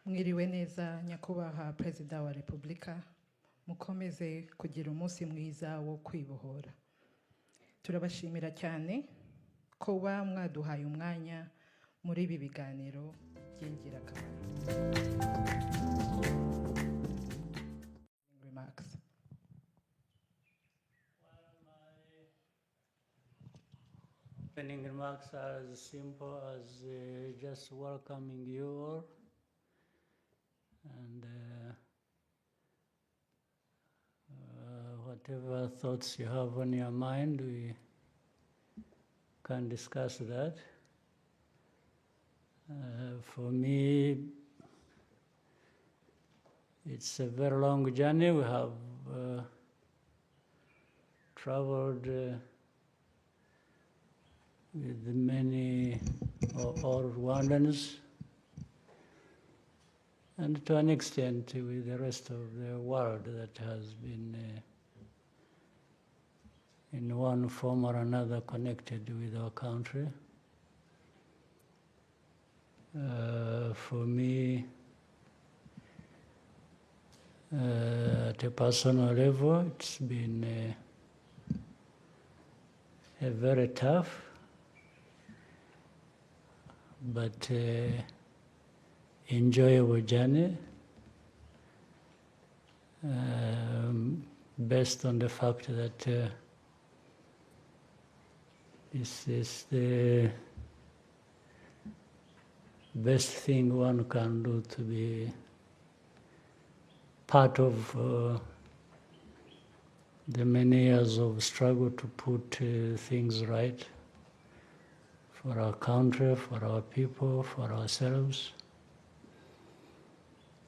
Mwiriwe neza nyakubahwa Perezida wa Repubulika, mukomeze kugira umunsi mwiza wo kwibohora. Turabashimira cyane kuba mwaduhaye umwanya muri ibi biganiro by'ingirakamaro. Remarks. Opening remarks are as simple as just welcoming you all and whatever thoughts you have on your mind, we can discuss that. For me, it's a very long journey. We have traveled with many all Rwandans, and to an extent with the rest of the world that has been in one form or another connected with our country. For me, at a personal level, it's been a very tough but enjoyable journey, based on the fact that this is the best thing one can do, to be part of the many years of struggle to put things right for our country, for our people, for ourselves,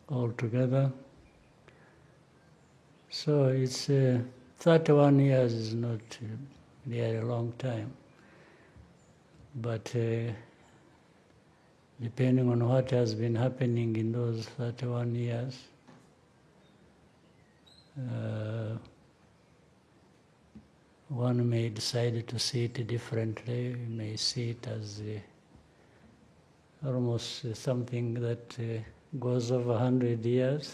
all together. So it's 31 years is not really a long time, but depending on what has been happening in those 31 years, one may decide to see it differently. You may see it as almost something that goes over 100 years.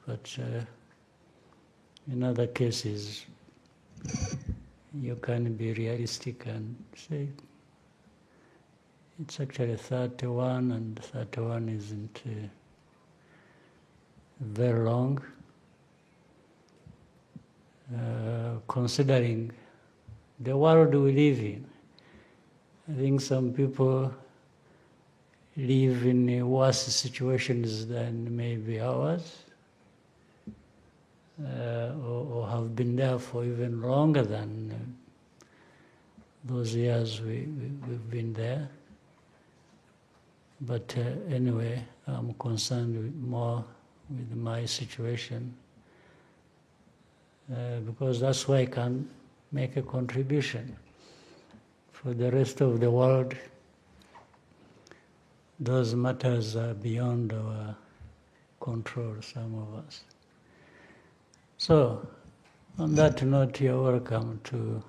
But in other cases, you can be realistic and say it's actually 31, and 31 isn't very long. Considering the world we live in, I think some people live in worse situations than maybe ours, or have been there for even longer than those years we've been there. But anyway, I'm concerned more with my situation, because that's why I can make a contribution. For the rest of the world, those matters are beyond our control, some of us. So, on that note, you're welcome to,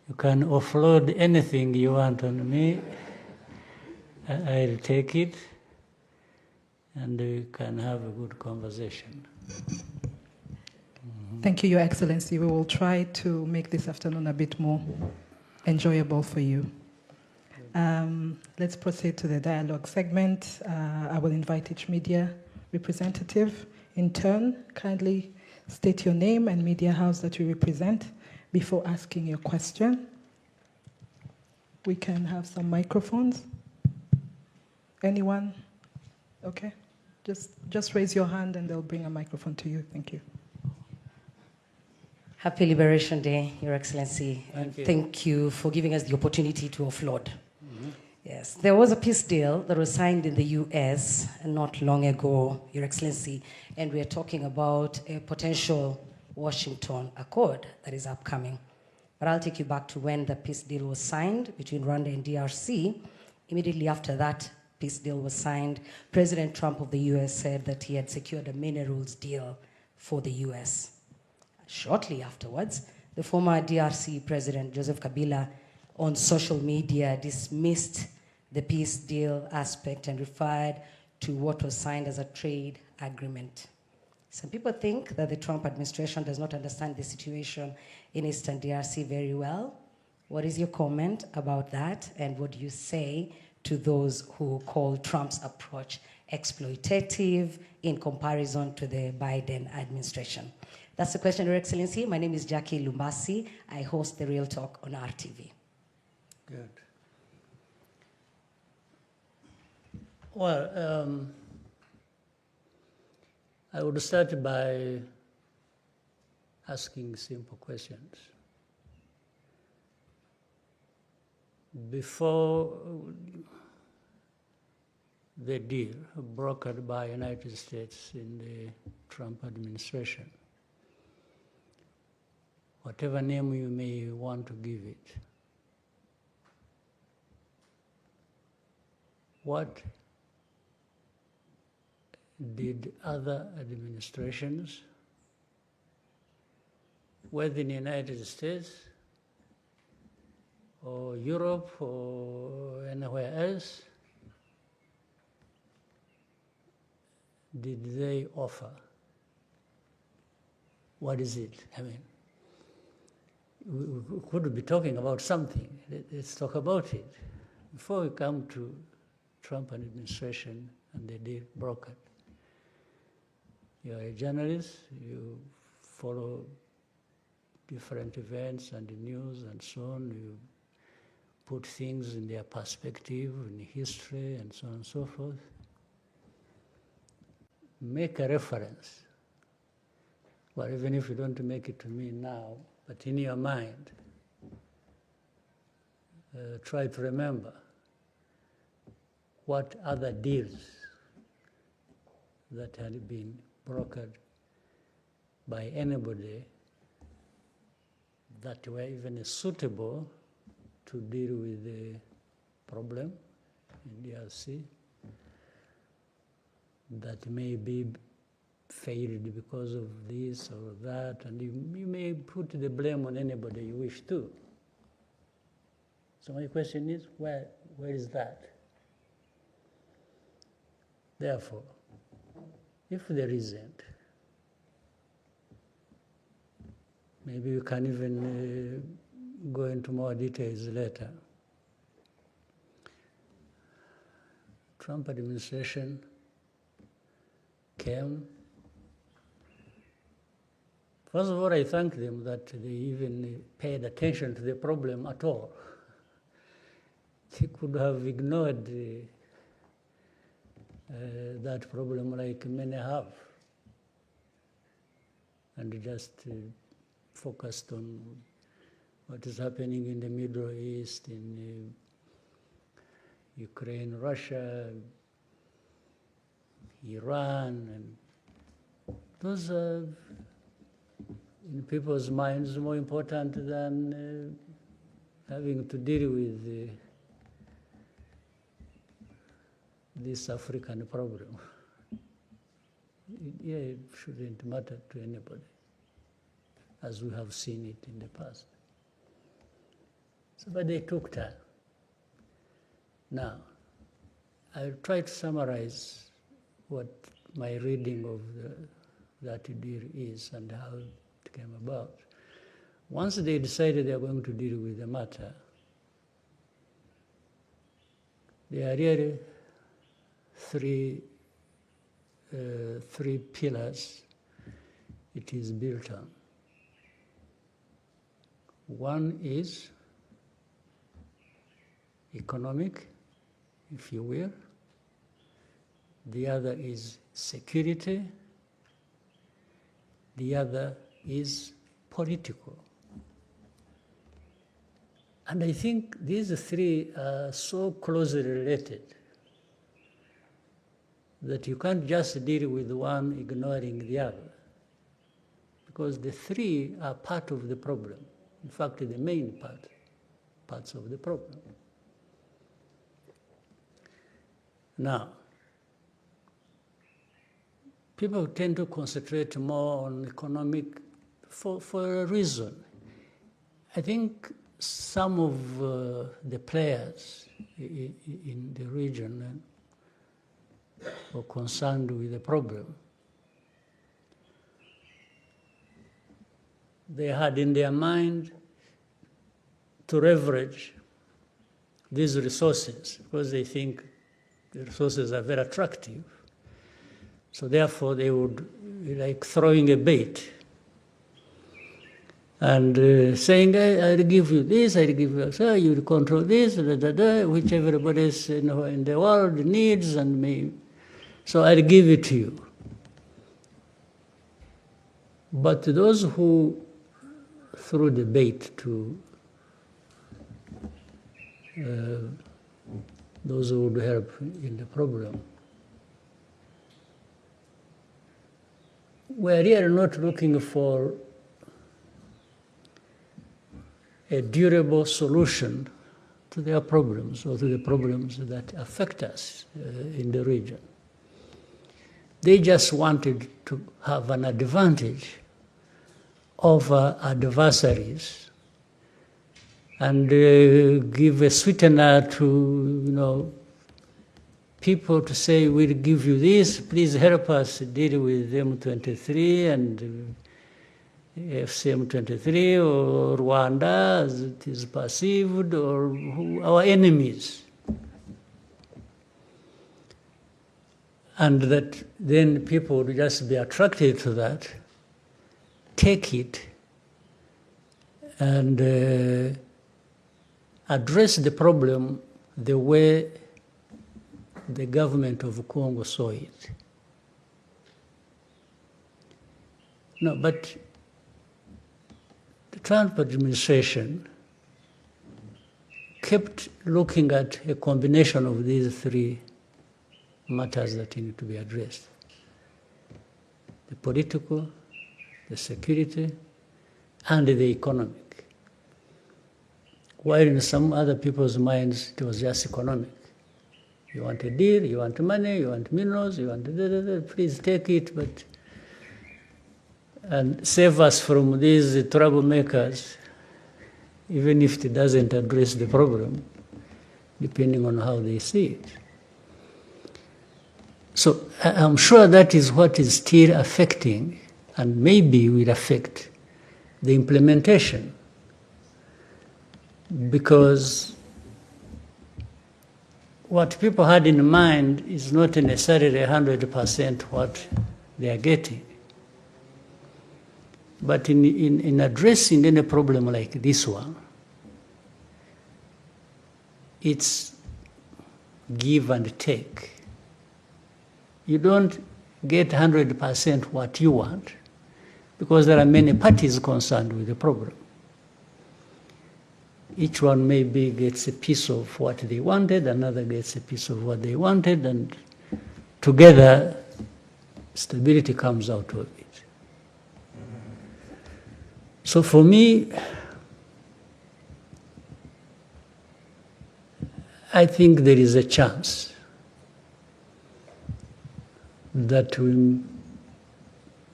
you can offload anything you want on me. I'll take it, and we can have a good conversation. Thank you, Your Excellency. We will try to make this afternoon a bit more enjoyable for you. Let's proceed to the dialogue segment. I will invite each media representative in turn. Kindly state your name and media house that you represent before asking your question. We can have some microphones. Anyone? Okay. Just raise your hand and they'll bring a microphone to you. Thank you. Happy Liberation Day, Your Excellency. Thank you. Thank you for giving us the opportunity to offload. Yes, there was a peace deal that was signed in the US not long ago, Your Excellency, and we are talking about a potential Washington Accord that is upcoming. But I'll take you back to when the peace deal was signed between Rwanda and DRC. Immediately after that peace deal was signed, President Trump of the US said that he had secured a minerals deal for the US. Shortly afterwards, the former DRC President Joseph Kabila on social media dismissed the peace deal aspect and referred to what was signed as a trade agreement. Some people think that the Trump administration does not understand the situation in Eastern DRC very well. What is your comment about that? And what do you say to those who call Trump's approach exploitative in comparison to the Biden administration? That's the question, Your Excellency. My name is Jackie Lumbasi. I host The Real Talk on RTV. Good. Well, I would start by asking simple questions. Before the deal brokered by United States in the Trump administration, whatever name you may want to give it, what did other administrations, whether in the United States or Europe or anywhere else, did they offer? What is it? I mean, we could be talking about something. Let's talk about it. Before we come to Trump administration and the deal brokered, you are a journalist, you follow different events and the news and so on, you put things in their perspective, in history and so on and so forth. Make a reference, well, even if you don't make it to me now, but in your mind, try to remember what other deals that had been brokered by anybody that were even suitable to deal with the problem in DRC that may be failed because of this or that, and you may put the blame on anybody you wish to. So my question is, where is that? Therefore, if there isn't, maybe you can even go into more details later. Trump administration came. First of all, I thank them that they even paid attention to the problem at all. They could have ignored that problem like many have, and just focused on what is happening in the Middle East, in Ukraine, Russia, Iran, and those are, in people's minds, more important than having to deal with this African problem. Yeah, it shouldn't matter to anybody, as we have seen it in the past. So, but they took time. Now, I'll try to summarize what my reading of that deal is and how it came about. Once they decided they are going to deal with the matter, there are really three pillars it is built on. One is economic, if you will. The other is security. The other is political. And I think these three are so closely related that you can't just deal with one ignoring the other, because the three are part of the problem. In fact, the main parts of the problem. Now, people tend to concentrate more on economic for a reason. I think some of the players in the region were concerned with the problem. They had in their mind to leverage these resources because they think the resources are very attractive. So therefore they would, like throwing a bait and saying, I'll give you this, I'll give you, so you control this, which everybody else in the world needs and may, so I'll give it to you. But those who threw the bait to those who would help in the problem, we're really not looking for a durable solution to their problems or to the problems that affect us in the region. They just wanted to have an advantage over adversaries and give a sweetener to, people to say, we'll give you this, please help us deal with M23 and FCM23 or Rwanda as it is perceived, or our enemies. And that then people would just be attracted to that, take it, and address the problem the way the government of Congo saw it. No, but the Trump administration kept looking at a combination of these three matters that need to be addressed: the political, the security, and the economic. While in some other people's minds, it was just economic. You want a deal, you want money, you want minerals, you want please take it, but and save us from these troublemakers, even if it doesn't address the problem, depending on how they see it. So I'm sure that is what is still affecting, and maybe will affect, the implementation. Because what people had in mind is not necessarily 100% what they are getting. But in addressing any problem like this one, it's give and take. You don't get 100% what you want, because there are many parties concerned with the problem. Each one maybe gets a piece of what they wanted, another gets a piece of what they wanted, and together stability comes out of it. So for me, I think there is a chance that we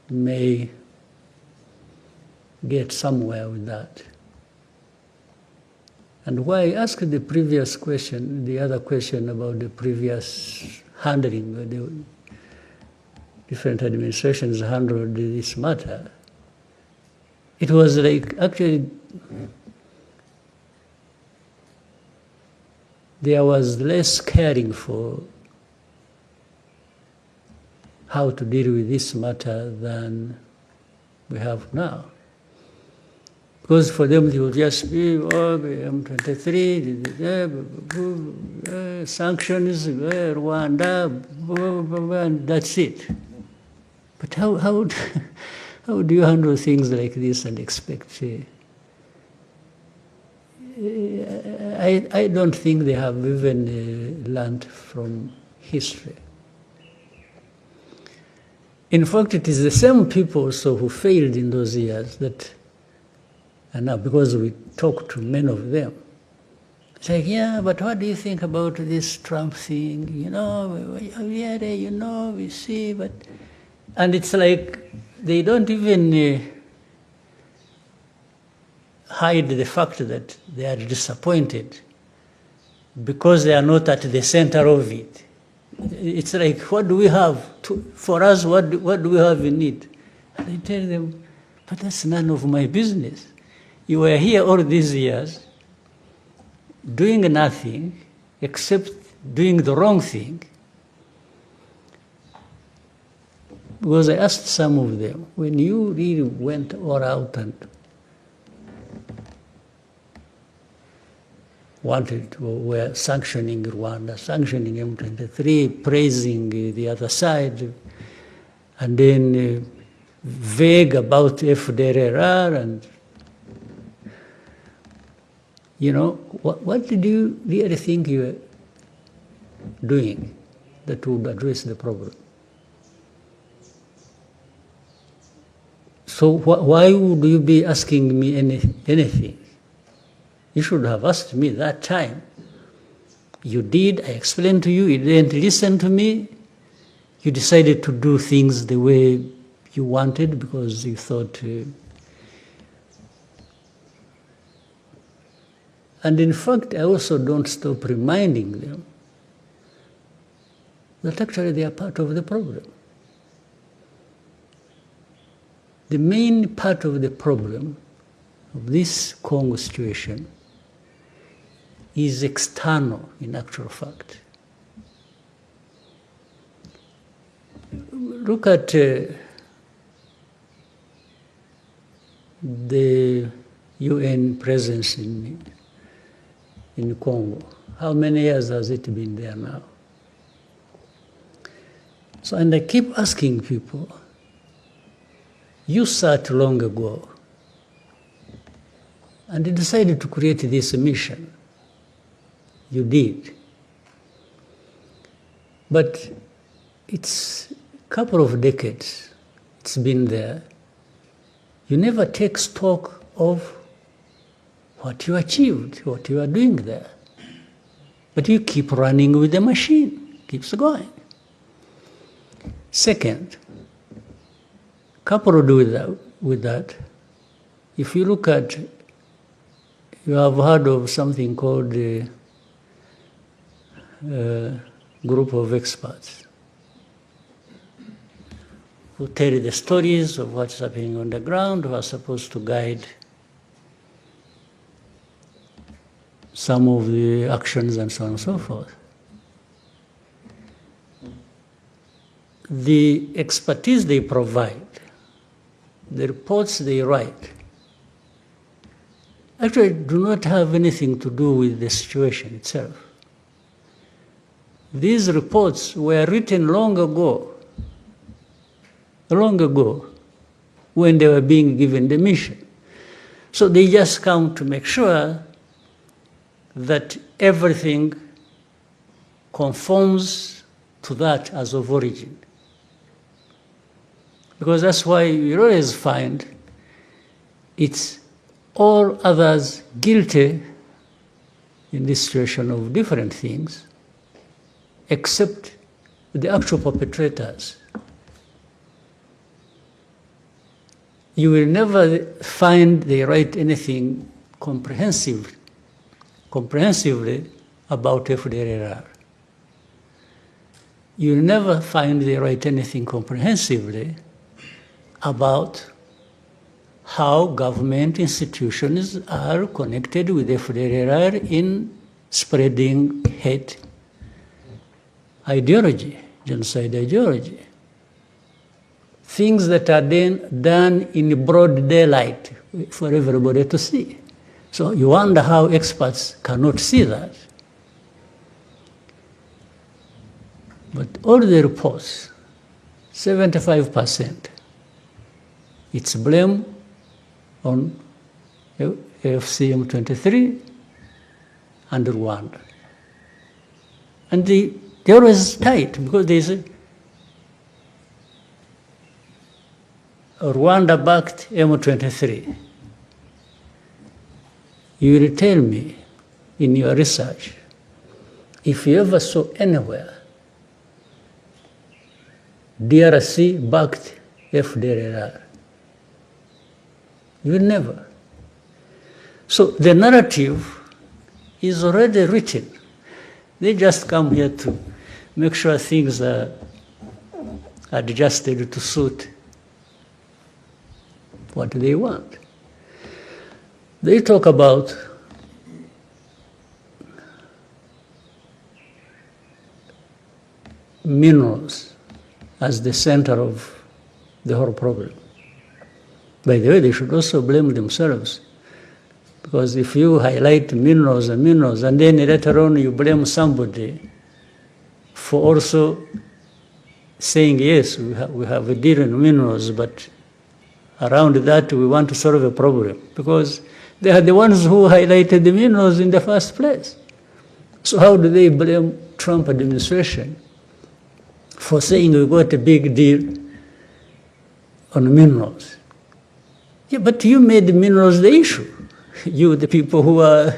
may get somewhere with that. And why I asked the previous question, the other question about the previous handling, the different administrations handled this matter, it was like actually there was less caring for how to deal with this matter than we have now. Because for them it would just be, M23, sanctions, Rwanda, and that's it. But how do you handle things like this and expect? I don't think they have even learned from history. In fact, it is the same people also who failed in those years that, and now because we talk to many of them, it's like, yeah, but what do you think about this Trump thing? We see, but, and it's like they don't even hide the fact that they are disappointed because they are not at the center of it. It's like, what do we have? For us, what do we have in it? And I tell them, but that's none of my business. You were here all these years doing nothing except doing the wrong thing. Because I asked some of them, when you really went all out and were sanctioning Rwanda, sanctioning M23, praising the other side, and then vague about FDLR, and what did you really think you were doing that would address the problem? So why would you be asking me anything? You should have asked me that time. You did, I explained to you, you didn't listen to me. You decided to do things the way you wanted because you thought... And in fact, I also don't stop reminding them that actually they are part of the problem. The main part of the problem of this Congo situation is external, in actual fact. Look at the UN presence in Congo. How many years has it been there now? So, and I keep asking people, you sat long ago and decided to create this mission. You did. But it's a couple of decades it's been there. You never take stock of what you achieved, what you are doing there. But you keep running with the machine, keeps going. Second, coupled with that, if you look at, you have heard of something called the group of experts who tell the stories of what's happening on the ground, who are supposed to guide some of the actions and so on and so forth. The expertise they provide, the reports they write, actually do not have anything to do with the situation itself. These reports were written long ago, when they were being given the mission. So they just come to make sure that everything conforms to that as of origin. Because that's why you always find it's all others guilty in this situation of different things, except the actual perpetrators. You will never find they write anything comprehensively about FDLR. You'll never find they write anything comprehensively about how government institutions are connected with FDLR in spreading hate ideology, genocide ideology. Things that are then done in broad daylight for everybody to see. So you wonder how experts cannot see that. But all the reports, 75%, it's blame on AFCM23 and Rwanda. And they're always tight because there's a Rwanda-backed M23. You will tell me in your research, if you ever saw anywhere DRC-backed FDLR, you will never. So the narrative is already written. They just come here to make sure things are adjusted to suit what they want. They talk about minerals as the center of the whole problem. By the way, they should also blame themselves, because if you highlight minerals, and then later on you blame somebody for also saying, yes, we have a deal in minerals, but around that we want to solve a problem, because they are the ones who highlighted the minerals in the first place. So how do they blame Trump administration for saying we got a big deal on minerals? Yeah, but you made the minerals the issue. You, the people who are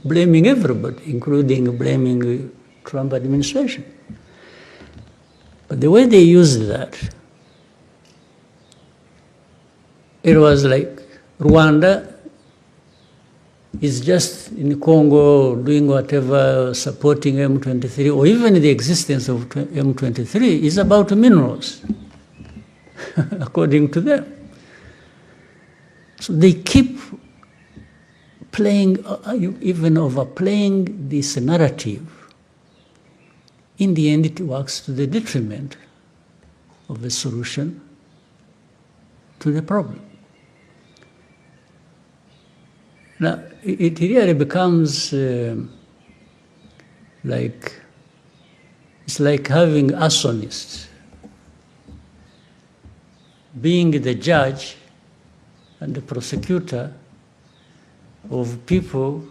blaming everybody, including blaming Trump administration. But the way they used that, it was like Rwanda is just in Congo doing whatever, supporting M23, or even the existence of M23 is about minerals, according to them. So they keep playing, even overplaying this narrative. In the end, it works to the detriment of the solution to the problem. Now, it really becomes like, it's like having arsonists being the judge and the prosecutor of people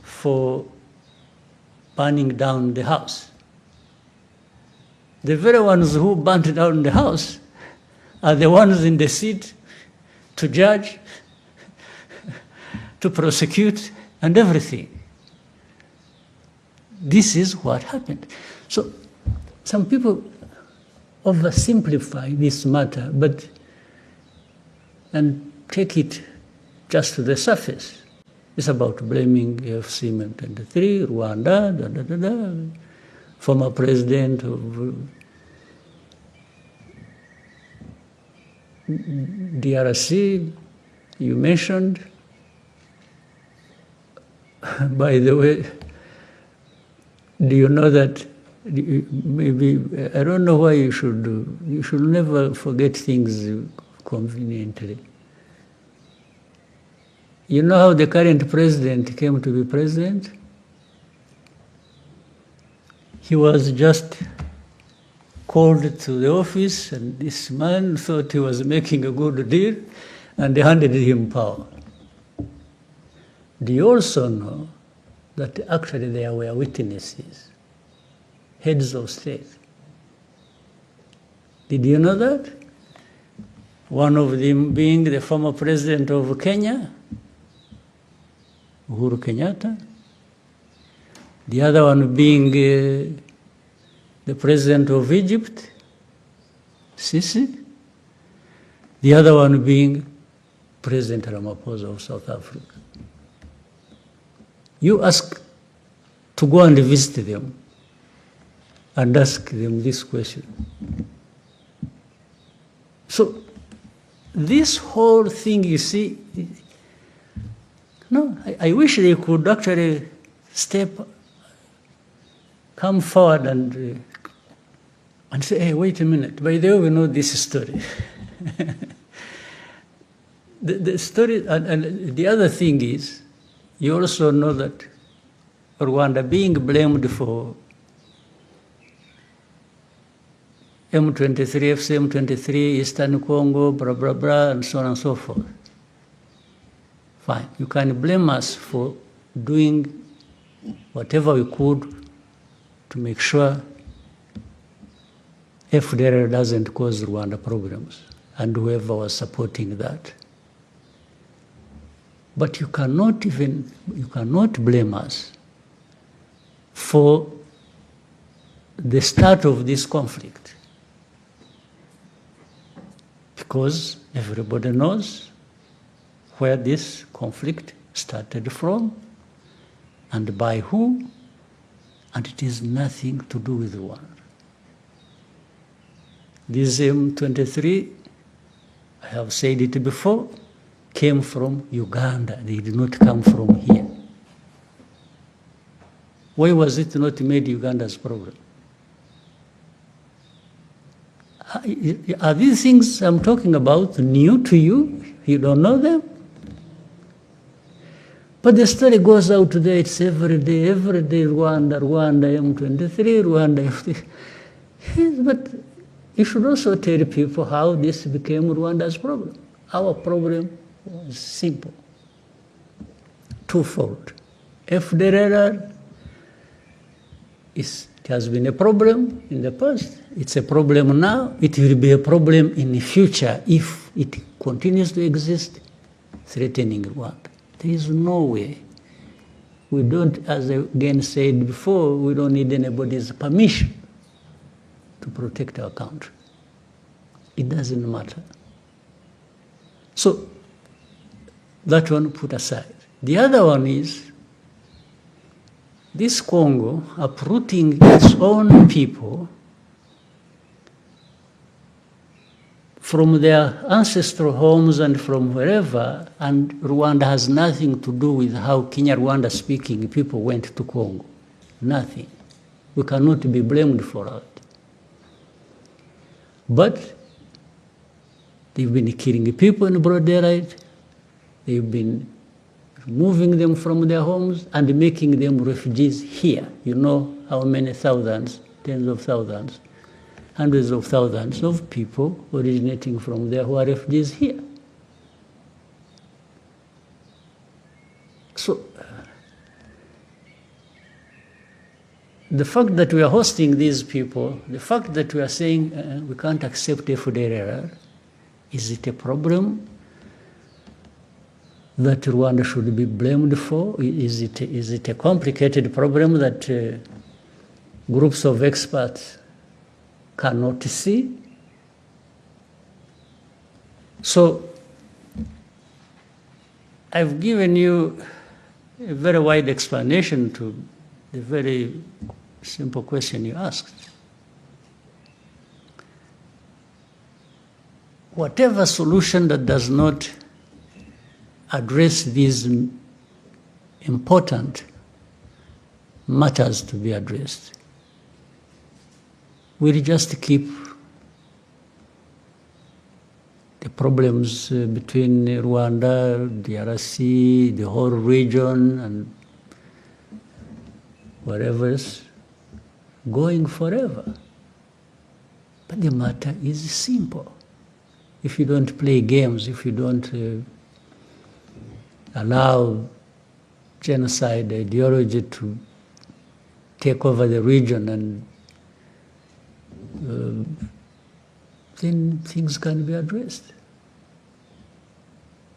for burning down the house. The very ones who burnt down the house are the ones in the seat to judge, to prosecute, and everything. This is what happened. So some people oversimplify this matter, and take it just to the surface. It's about blaming AFC M23, Rwanda, former president of DRC, you mentioned. By the way, do you know that maybe, I don't know why you should never forget things conveniently. You know how the current president came to be president? He was just called to the office, and this man thought he was making a good deal, and they handed him power. Do you also know that actually there were witnesses, heads of state? Did you know that? One of them being the former president of Kenya, Uhuru Kenyatta. The other one being the president of Egypt, Sisi. The other one being President Ramaphosa of South Africa. You ask to go and visit them and ask them this question. So this whole thing, you see, no, I wish they could actually come forward and say, hey, wait a minute, by the way, we know this story. the story, and the other thing is, you also know that Rwanda being blamed for M23, FC M23, Eastern Congo, blah, blah, blah, and so on and so forth. Fine. You can blame us for doing whatever we could to make sure FDLR doesn't cause Rwanda problems, and whoever was supporting that. But you cannot blame us for the start of this conflict, because everybody knows where this conflict started from and by who and it has nothing to do with Rwanda. This M23, I have said it before, came from Uganda. They did not come from here. Why was it not made Uganda's problem? Are these things I'm talking about new to you? You don't know them? But the story goes out there, it's every day, Rwanda, M23, Rwanda. Yes, but you should also tell people how this became Rwanda's problem. Our problem was simple, twofold. FDLR it has been a problem in the past. It's a problem now. It will be a problem in the future if it continues to exist, threatening Rwanda. There is no way. We don't, as I again said before, we don't need anybody's permission to protect our country. It doesn't matter. So that one put aside. The other one is this Congo uprooting its own people from their ancestral homes and from wherever, and Rwanda has nothing to do with how Kinyarwanda speaking people went to Congo. Nothing. We cannot be blamed for it. But they've been killing people in broad daylight. They've been removing them from their homes and making them refugees here. You know how many thousands, tens of thousands, hundreds of thousands of people originating from there who are refugees here. So the fact that we are hosting these people, the fact that we are saying we can't accept FDLR, is it a problem that Rwanda should be blamed for? Is it a complicated problem that groups of experts cannot see? So I've given you a very wide explanation to the very simple question you asked. Whatever solution that does not address these important matters to be addressed will just keep the problems between Rwanda, DRC, the whole region, and wherever else going forever. But the matter is simple. If you don't play games, if you don't allow genocide ideology to take over the region, and then things can be addressed.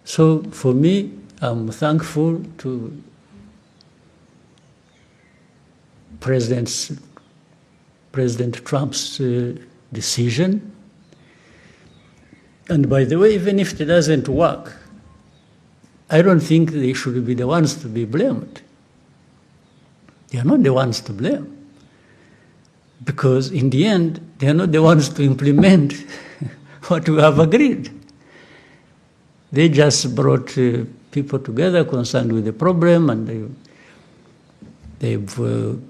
So for me, I'm thankful to President Trump's decision. And by the way, even if it doesn't work, I don't think they should be the ones to be blamed. They are not the ones to blame. Because in the end, they are not the ones to implement what we have agreed. They just brought people together concerned with the problem, and they've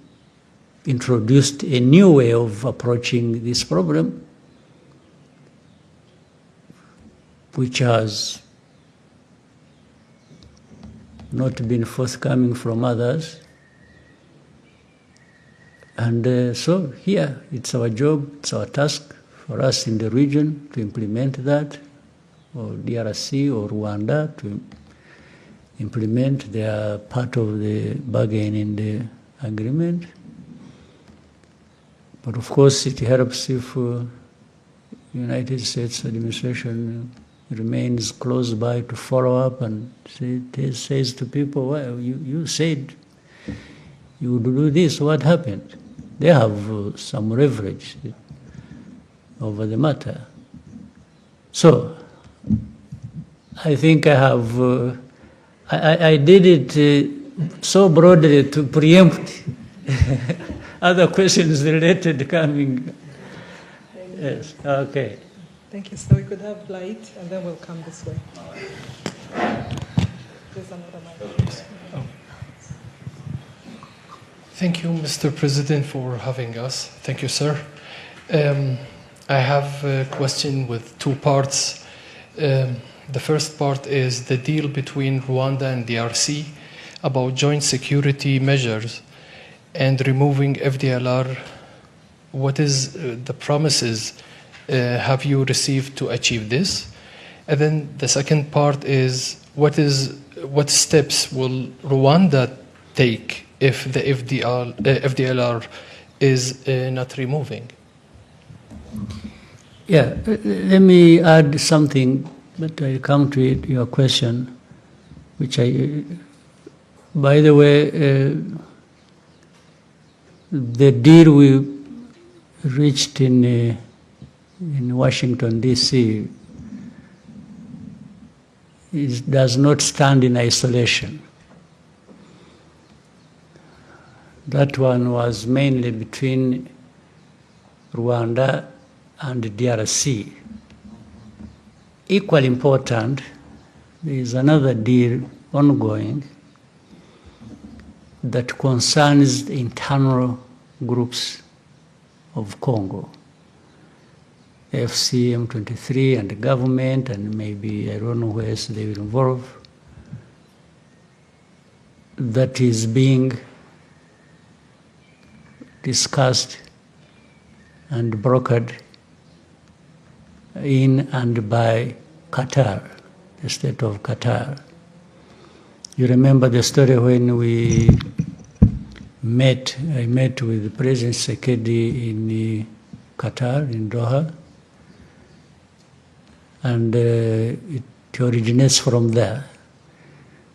introduced a new way of approaching this problem, which has not been forthcoming from others. And so here, it's our job, it's our task for us in the region to implement that, or DRC or Rwanda to implement their part of the bargain in the agreement. But of course, it helps if United States administration remains close by to follow up and says to people, well, you said you would do this, what happened? They have some leverage over the matter. So I think I have, I did it so broadly to preempt other questions related coming. Yes, okay. Thank you. So we could have light, and then we'll come this way. There's another mic. Thank you, Mr. President, for having us. Thank you, sir. I have a question with two parts. The first part is the deal between Rwanda and DRC about joint security measures and removing FDLR. What is the promises have you received to achieve this? And then the second part is what steps will Rwanda take if the FDLR is not removing? Yeah, let me add something, but I come to it, your question, which by the way, the deal we reached in Washington, D.C. Does not stand in isolation. That one was mainly between Rwanda and DRC. Equally important, there is another deal ongoing that concerns the internal groups of Congo, FC, M23, and the government, and maybe, I don't know where else they will involve, that is being discussed and brokered in and by Qatar, the state of Qatar. You remember the story when I met with President Sekedi in Qatar, in Doha, and it originates from there.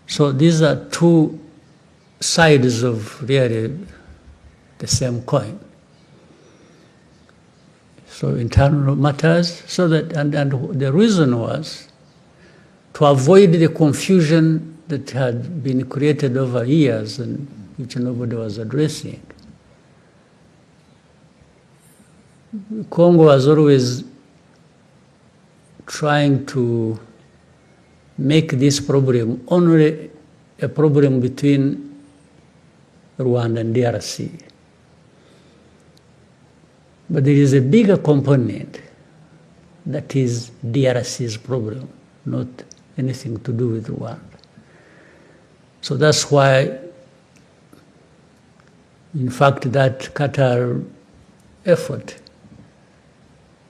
So these are two sides of really the same coin. So internal matters, so that, and the reason was to avoid the confusion that had been created over years and which nobody was addressing. Congo was always trying to make this problem only a problem between Rwanda and DRC. But there is a bigger component that is DRC's problem, not anything to do with Rwanda. So that's why, in fact, that Qatar effort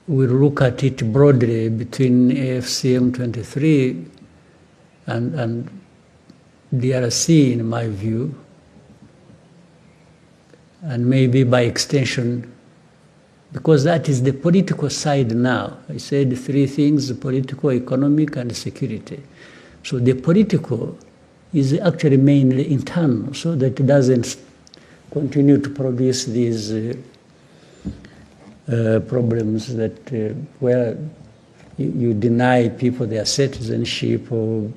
will look at it broadly between AFC M23 and DRC, in my view, and maybe by extension, because that is the political side now. I said three things: political, economic, and security. So the political is actually mainly internal, so that it doesn't continue to produce these problems that where you deny people their citizenship, or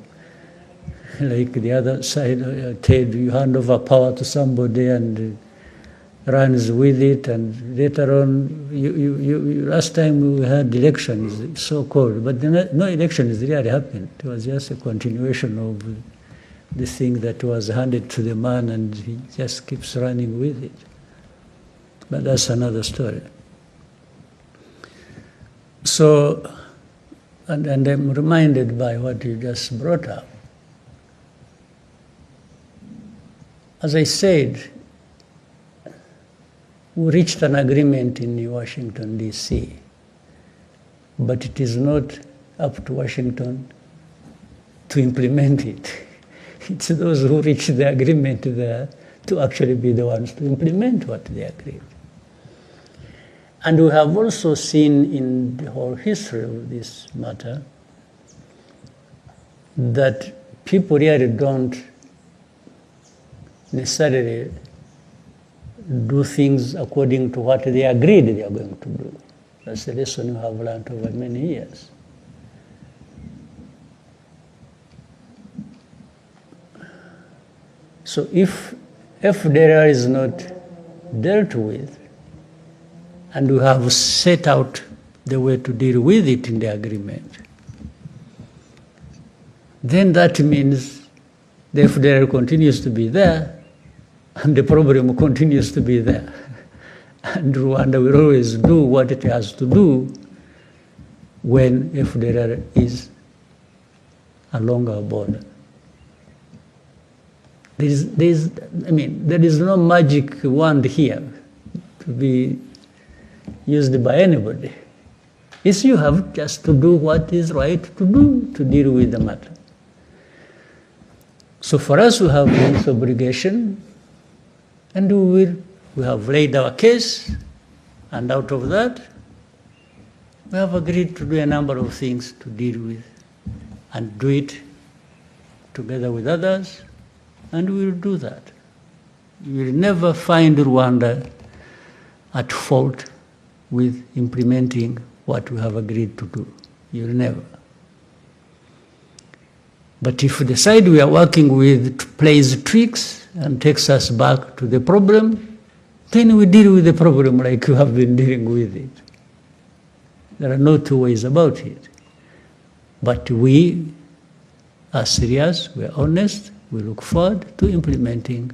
like the other side, Ted, you hand over power to somebody and runs with it, and later on, last time we had elections, so-called, but no elections really happened. It was just a continuation of the thing that was handed to the man, and he just keeps running with it. But that's another story. So, and I'm reminded by what you just brought up. As I said, we reached an agreement in Washington, D.C., but it is not up to Washington to implement it. It's those who reached the agreement there to actually be the ones to implement what they agreed. And we have also seen in the whole history of this matter that people really don't necessarily do things according to what they agreed they are going to do. That's a lesson we have learned over many years. So if FDLR is not dealt with, and we have set out the way to deal with it in the agreement, then that means the FDR continues to be there, and the problem continues to be there. And Rwanda will always do what it has to do when FDR is along our border. There is no magic wand here to be used by anybody. It's you have just to do what is right to do to deal with the matter. So for us, we have this obligation, and we have laid our case, and out of that, we have agreed to do a number of things to deal with, and do it together with others, and we will do that. You will never find Rwanda at fault with implementing what we have agreed to do. You will never. But if the side we are working with plays tricks and takes us back to the problem, then we deal with the problem like you have been dealing with it. There are no two ways about it. But we are serious, we are honest, we look forward to implementing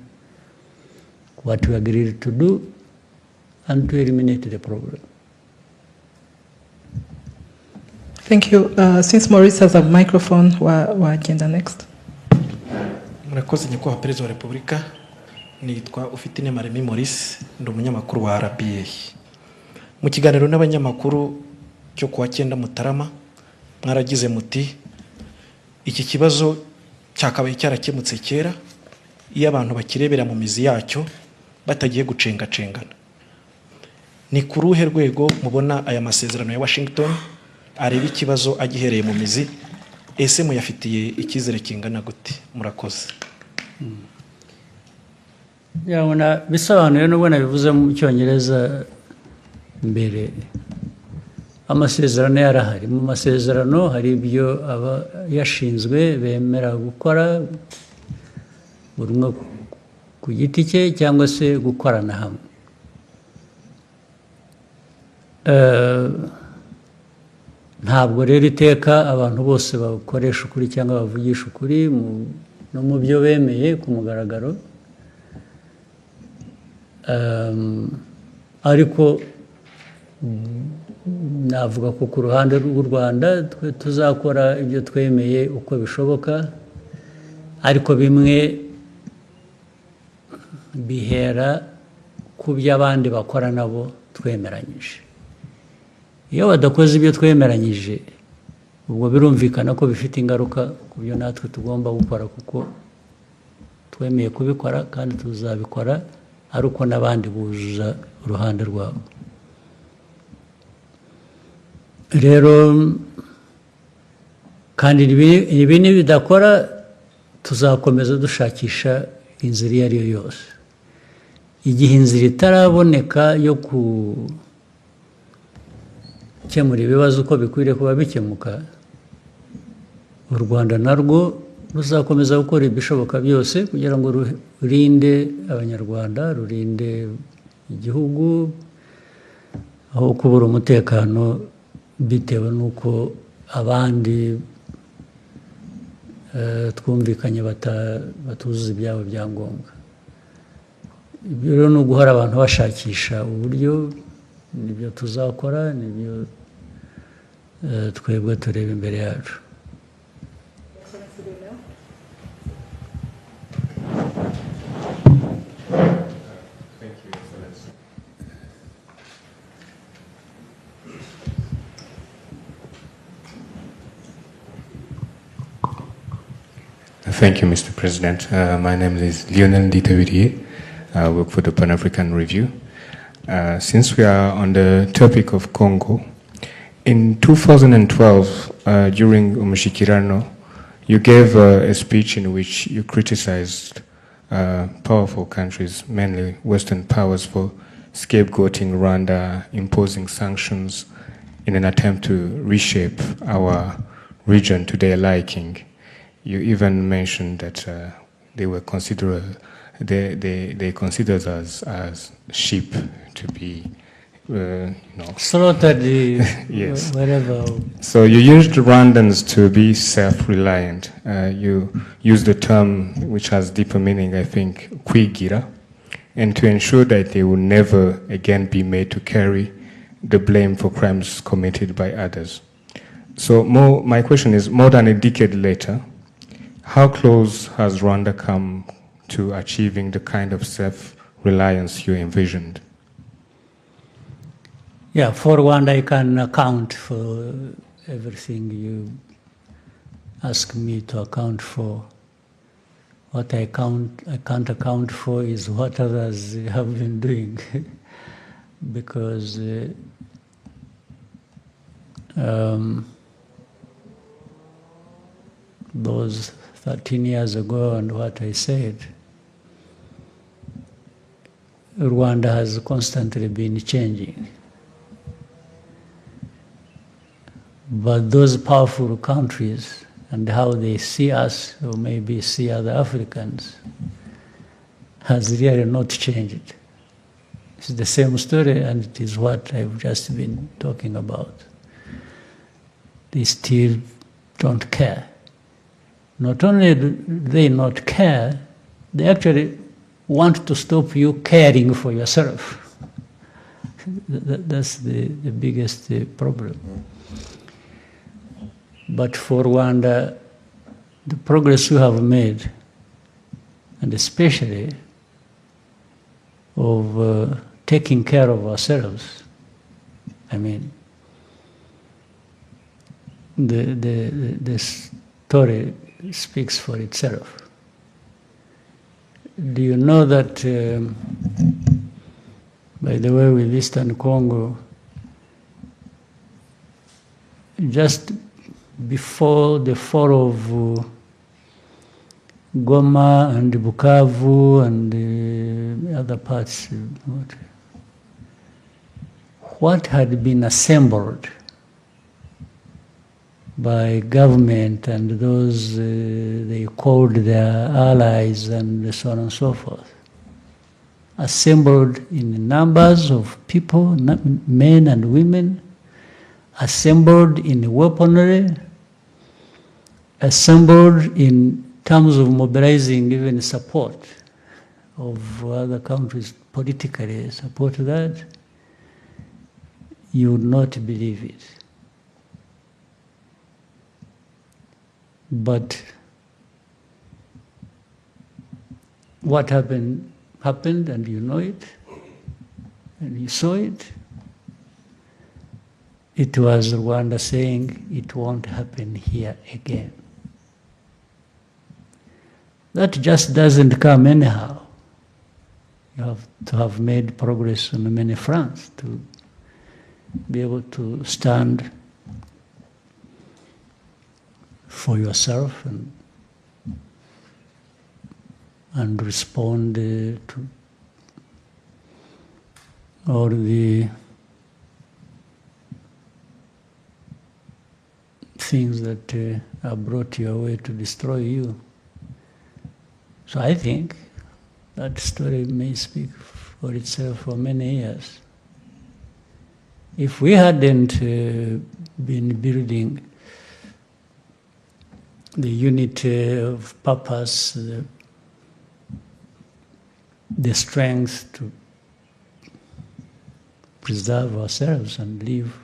what we agreed to do and to eliminate the problem. Thank you. Since Maurice has a microphone, we'll agenda next. Murakoze nyakubahwa Perezida wa Repubulika, nitwa Ufitine Maremi Maurice, ndi umunyamakuru wa RBA. Mu kiganiro n'abanyamakuru cyo kuwa 9 Mutarama, mwaragize muti iki kibazo cyakabaye cyarakemutse kera iyo abantu bakirebera mu mizi yacyo batagiye gucengacengana. Ni ku ruhe rwego mubona aya masezerano ya Washington areba ikibazo agihereye mu mizi, ese muyafitiye ikizere kingana gute? Murakoze. Yabona bisobanuye n'ubwo nabivuze mu Cyongereza mbere, amasezerano yarahari. Mu masezerano hari ibyo aba yashinzwe bemera gukora buri umwe ku giti cye cyangwa se gukorana hamwe. Ntabwo rero iteka abantu bose bakoresha ukuri cyangwa bavugisha ukuri no mu byo bemeye ku mugaragaro, ariko navuga ko ku ruhande rw'u Rwanda twe tuzakora ibyo twemeye uko bishoboka, ariko bimwe bihera ku byo abandi bakora nabo twemeranyije. Iyo badakoze ibyo twemeranyije, ubwo birumvikana ko bifite ingaruka ku byo natwe tugomba gukora, kuko twemeye kubikora kandi tuzabikora ari uko n'abandi buzuza uruhande rwabo. Rero kandi ibi nibidakora tuzakomeza dushakisha inzira iyo ari yo yose. Igihe inzira itaraboneka yo gukemura ibibazo uko bikwiriye kuba bikemuka, u Rwanda narwo ruzakomeza gukora ibishoboka byose kugira ngo rurinde abanyarwanda, rurinde igihugu aho kubura umutekano bitewe n'uko abandi twumvikanye batuzuza ibyabo byangombwa. Ibyo rero ni uguhora abantu bashakisha uburyo, nibyo tuzakora, nibyo twebwe tureba imbere yacu. Thank you, Mr. President. My name is Lionel Ditavidier. I work for the Pan-African Review. Since we are on the topic of Congo, in 2012, during Umushikirano, you gave a speech in which you criticized powerful countries, mainly Western powers, for scapegoating Rwanda, imposing sanctions in an attempt to reshape our region to their liking. You even mentioned that they were considered they consider us as sheep to be, Slaughtered Yes. wherever. So you used Rwandans to be self-reliant. You used the term which has deeper meaning, I think, kwigira, and to ensure that they will never again be made to carry the blame for crimes committed by others. So my question is, more than a decade later, how close has Rwanda come to achieving the kind of self-reliance you envisioned? Yeah, for Rwanda, I can account for everything you ask me to account for. What I can't account for is what others have been doing, because those 13 years ago and what I said, Rwanda has constantly been changing. But those powerful countries and how they see us, or maybe see other Africans, has really not changed. It's the same story, and it is what I've just been talking about. They still don't care. Not only do they not care, they actually want to stop you caring for yourself. That's the biggest problem. But for Rwanda, the progress we have made, and especially of taking care of ourselves, I mean, the story speaks for itself. Do you know that, by the way, with Eastern Congo, just before the fall of Goma and Bukavu and the other parts, what had been assembled by government and those they called their allies and so on and so forth, assembled in numbers of people, men and women, assembled in weaponry, assembled in terms of mobilizing even support of other countries politically support that, you would not believe it. But what happened, and you know it, and you saw it. It was Rwanda saying it won't happen here again. That just doesn't come anyhow. You have to have made progress on many fronts to be able to stand for yourself and respond to all the things that are brought your way to destroy you. So I think that story may speak for itself for many years. If we hadn't been building the unity of purpose, the strength to preserve ourselves and live,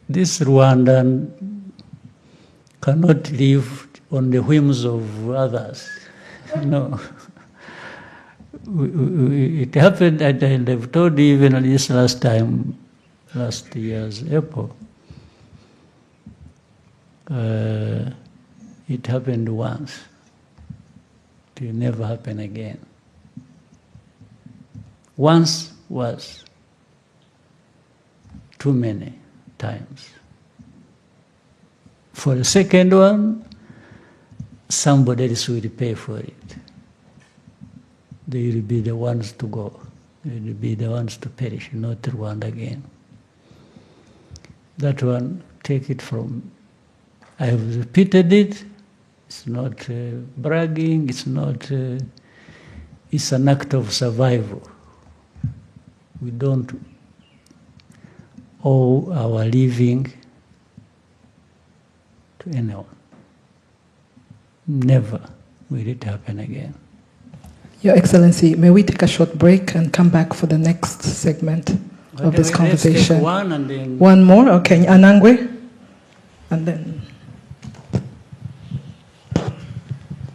this Rwandan cannot live on the whims of others. No. It happened, and I've told you even this last year's April, it happened once. It will never happen again. Once was too many times. For the second one, somebody else will pay for it. They will be the ones to go. They will be the ones to perish, not Rwanda again. That one, take it from, I have repeated it. It's not bragging, it's not it's an act of survival. We don't owe our living to anyone. Never will it happen again. Your Excellency, may we take a short break and come back for the next segment of this conversation? Let's take one and then... One more? Okay, Anangwe? And then...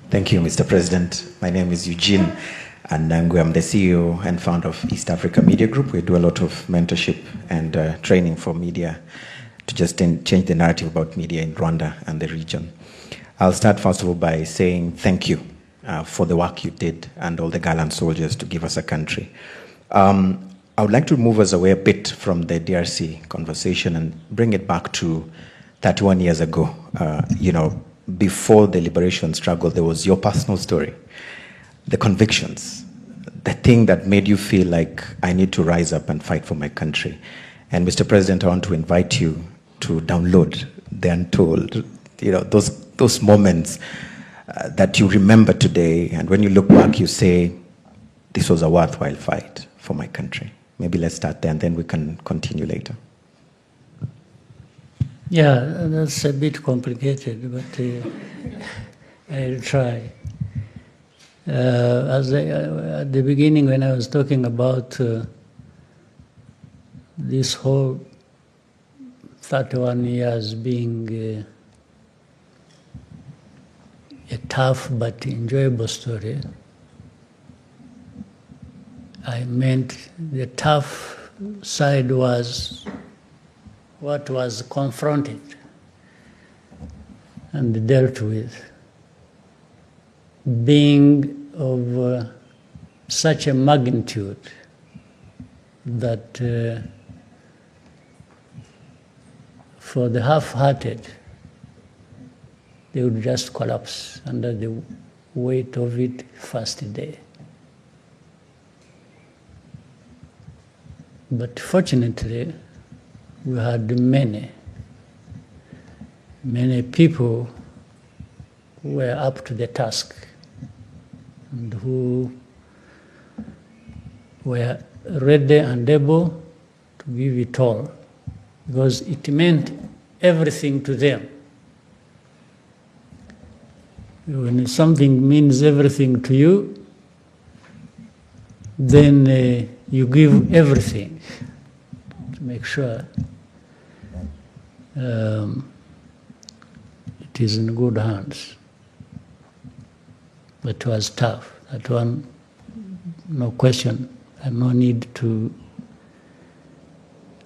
Thank you, Mr. President. My name is Eugene Anangwe. I'm the CEO and founder of East Africa Media Group. We do a lot of mentorship and training for media to just change the narrative about media in Rwanda and the region. I'll start first of all by saying thank you for the work you did and all the gallant soldiers to give us a country. I would like to move us away a bit from the DRC conversation and bring it back to 31 years ago. Before the liberation struggle, there was your personal story, the convictions, the thing that made you feel like I need to rise up and fight for my country. And Mr. President, I want to invite you to download the Untold, those moments that you remember today, and when you look back, you say, this was a worthwhile fight for my country. Maybe let's start there, and then we can continue later. Yeah, that's a bit complicated, but I'll try. At the beginning, when I was talking about this whole 31 years being a tough but enjoyable story, I meant the tough side was what was confronted and dealt with, being of such a magnitude that for the half-hearted, they would just collapse under the weight of it first day. But fortunately, we had many people who were up to the task and who were ready and able to give it all, because it meant everything to them. When something means everything to you, then you give everything to make sure it is in good hands. But it was tough. That one, no question, and no need to.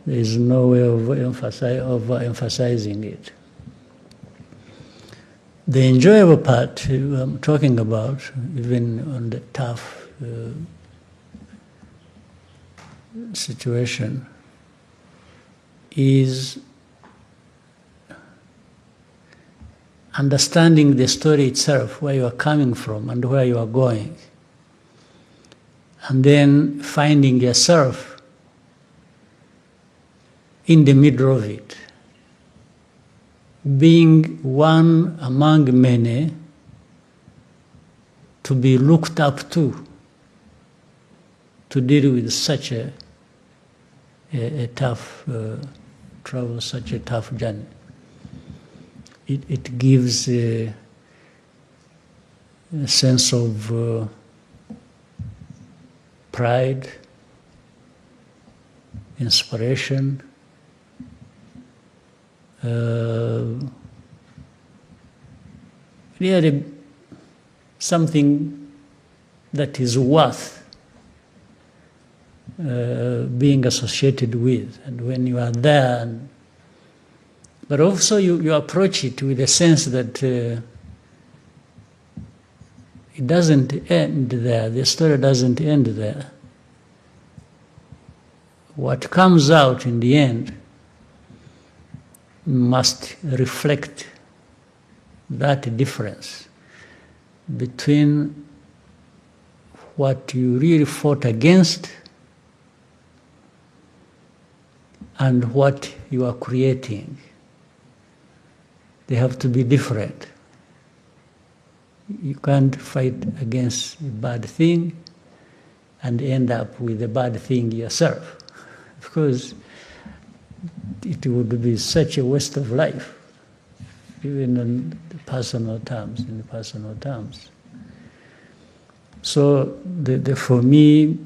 There is no way of emphasizing it. The enjoyable part I'm talking about, even on the tough situation, is understanding the story itself, where you are coming from and where you are going, and then finding yourself in the middle of it, being one among many to be looked up to deal with such a tough travel, such a tough journey. It gives a sense of pride, inspiration, really something that is worth being associated with. And when you are there, but also you approach it with a sense that it doesn't end there, the story doesn't end there. What comes out in the end must reflect that difference between what you really fought against and what you are creating. They have to be different. You can't fight against a bad thing and end up with a bad thing yourself, because it would be such a waste of life, even in the personal terms. So for me,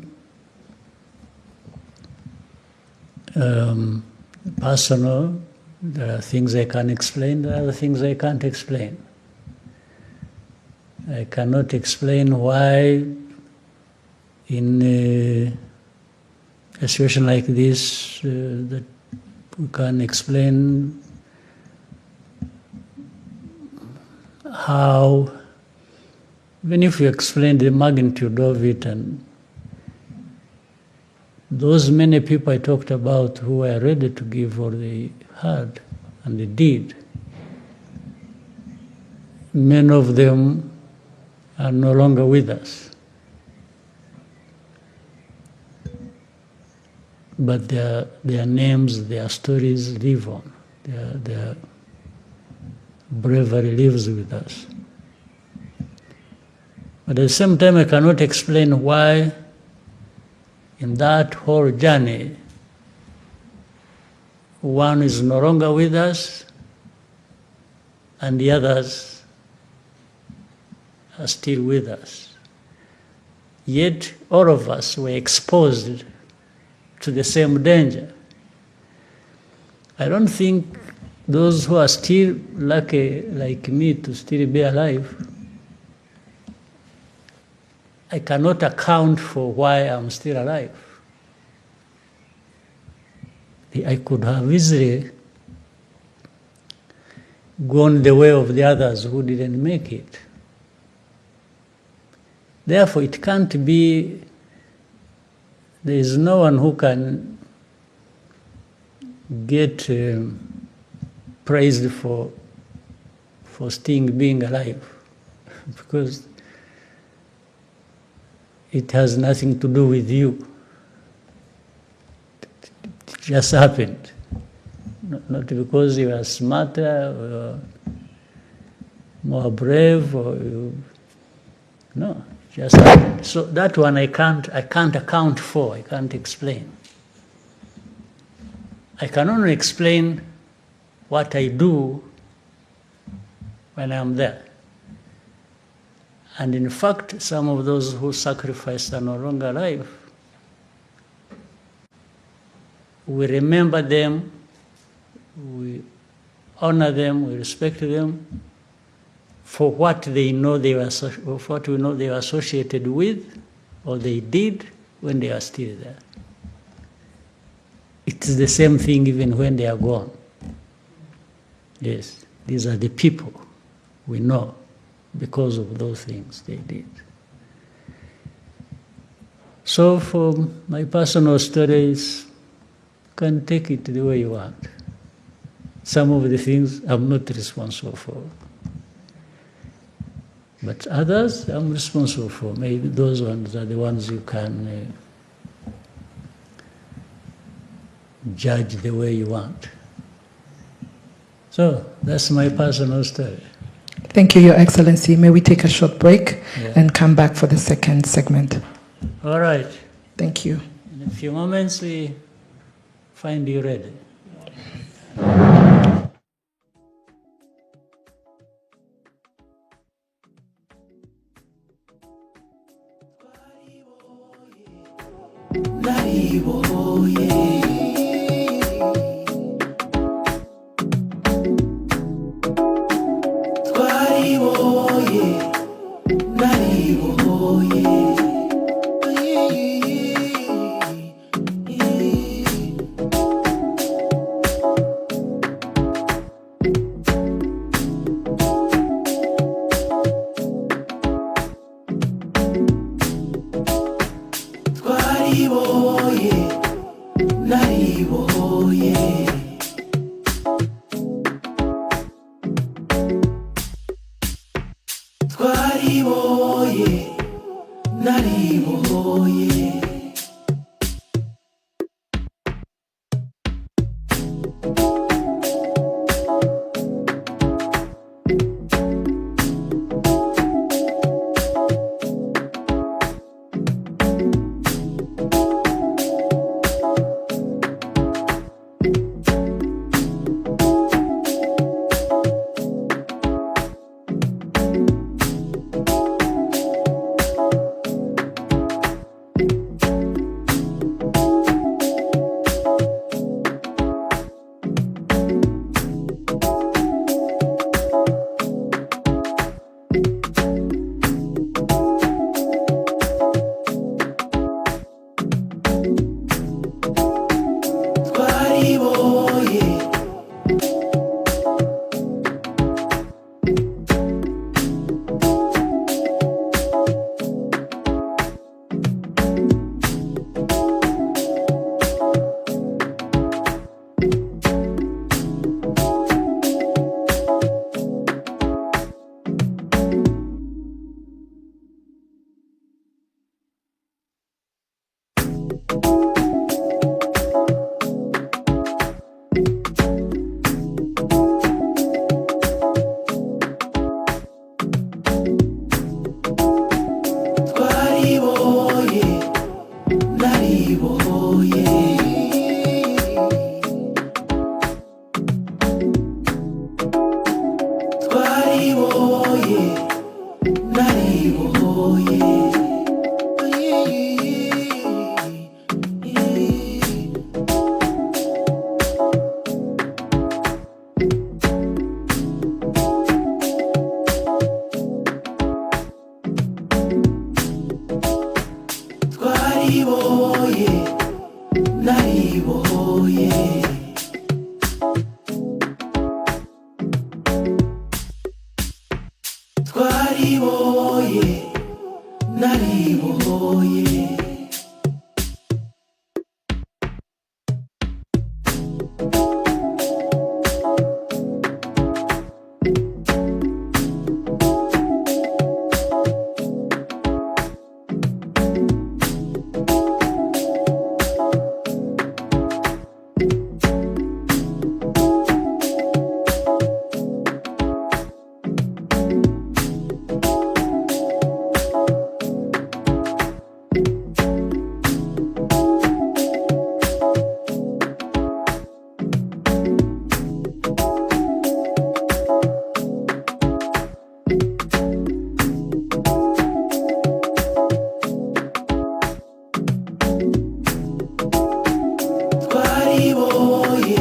personal, there are things I can explain, there are other things I can't explain. I cannot explain why in a situation like this that we can explain how, even if you explain the magnitude of it, and those many people I talked about who were ready to give what they had and they did, many of them are no longer with us. But their names, their stories live on. Their bravery lives with us. But at the same time, I cannot explain why in that whole journey, one is no longer with us and the others are still with us. Yet all of us were exposed to the same danger. I don't think those who are still lucky like me to still be alive, I cannot account for why I'm still alive. I could have easily gone the way of the others who didn't make it. Therefore, it can't be, there is no one who can get praised for still being alive, because it has nothing to do with you. It just happened. Not because you are smarter or more brave or no, just happened. So that one I can't account for, I can't explain. I can only explain what I do when I'm there. And in fact, some of those who sacrificed are no longer alive. We remember them, we honor them, we respect them for what they know they were, what we know they were associated with, or they did when they are still there. It's the same thing even when they are gone. Yes, these are the people we know because of those things they did. So for my personal stories, you can take it the way you want. Some of the things I'm not responsible for. But others I'm responsible for. Maybe those ones are the ones you can judge the way you want. So that's my personal story. Thank you, Your Excellency. May we take a short break and come back for the second segment? All right. Thank you. In a few moments, we find you ready. twaribohoye naribohoye twaribohoye naribohoye twaribohoye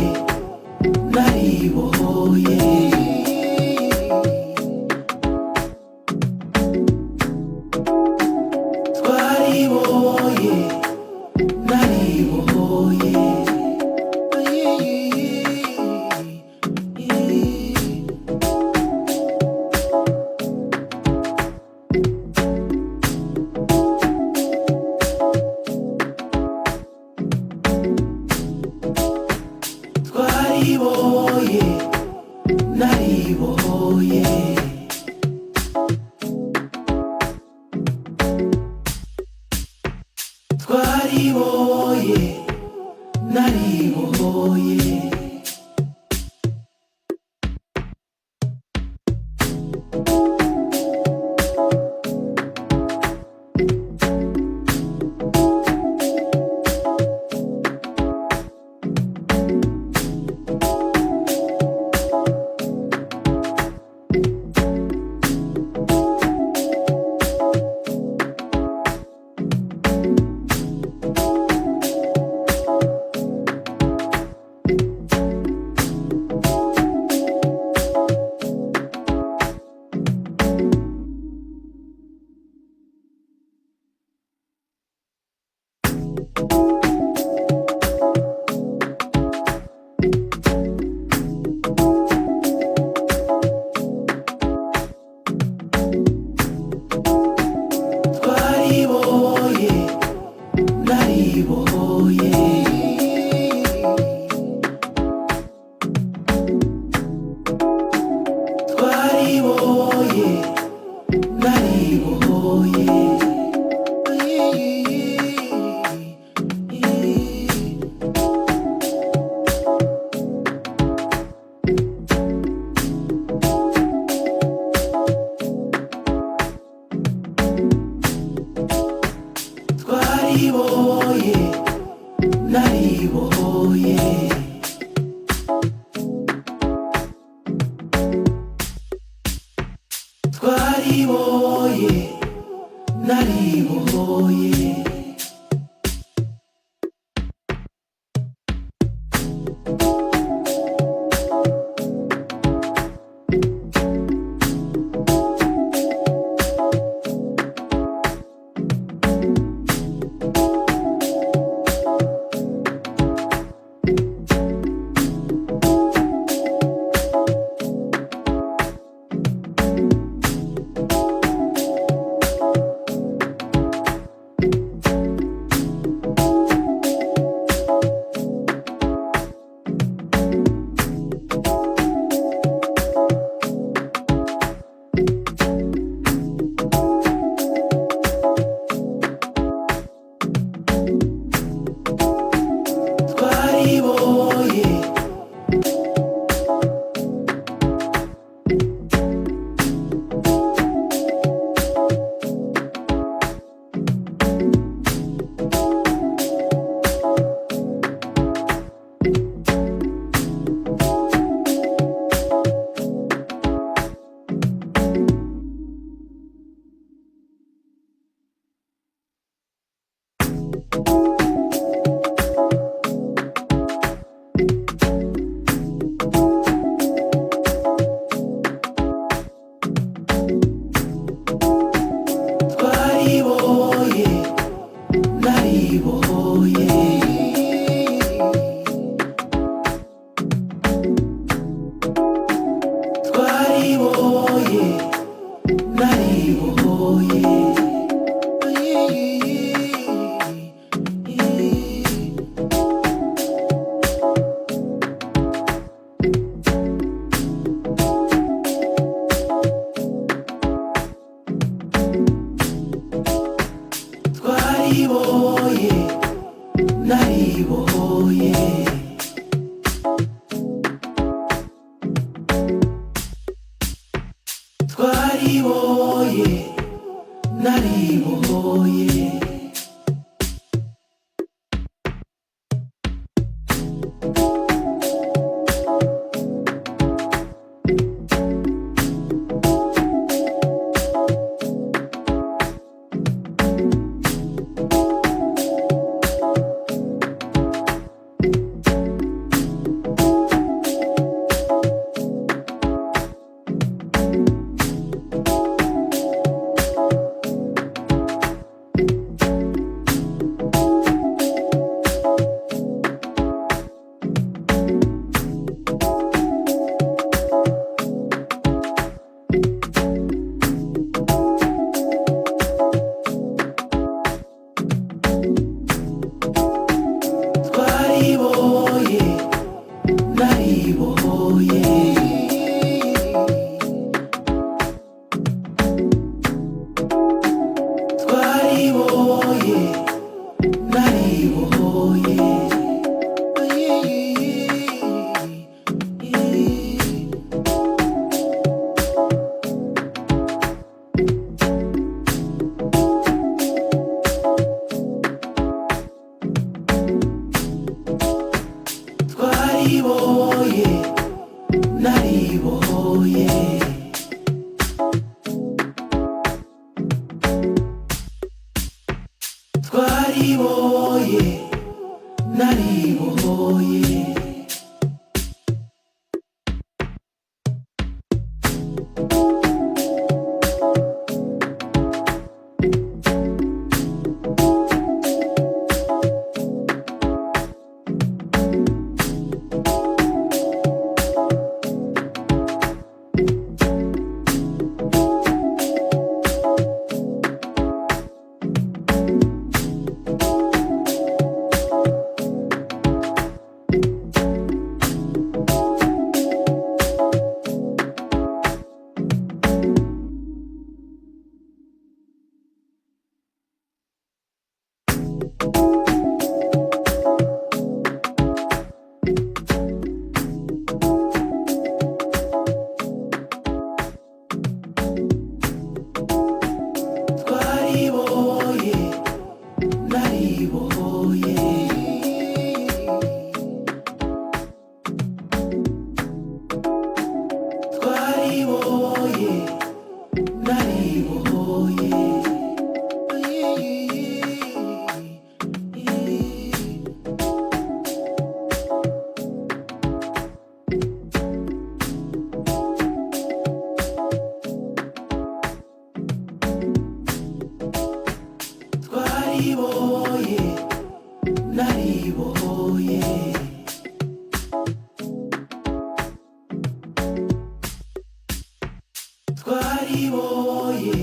naribohoye twaribohoye naribohoye twaribohoye naribohoye twaribohoye naribohoye twaribohoye naribohoye twaribohoye naribohoye twaribohoye naribohoye twaribohoye naribohoye twariboye nariboye twariboye nariboye twariboye nariboye twariboye nariboye twariboye nariboye twariboye nariboye twariboye nariboye twariboye nariboye twariboye nariboye twariboye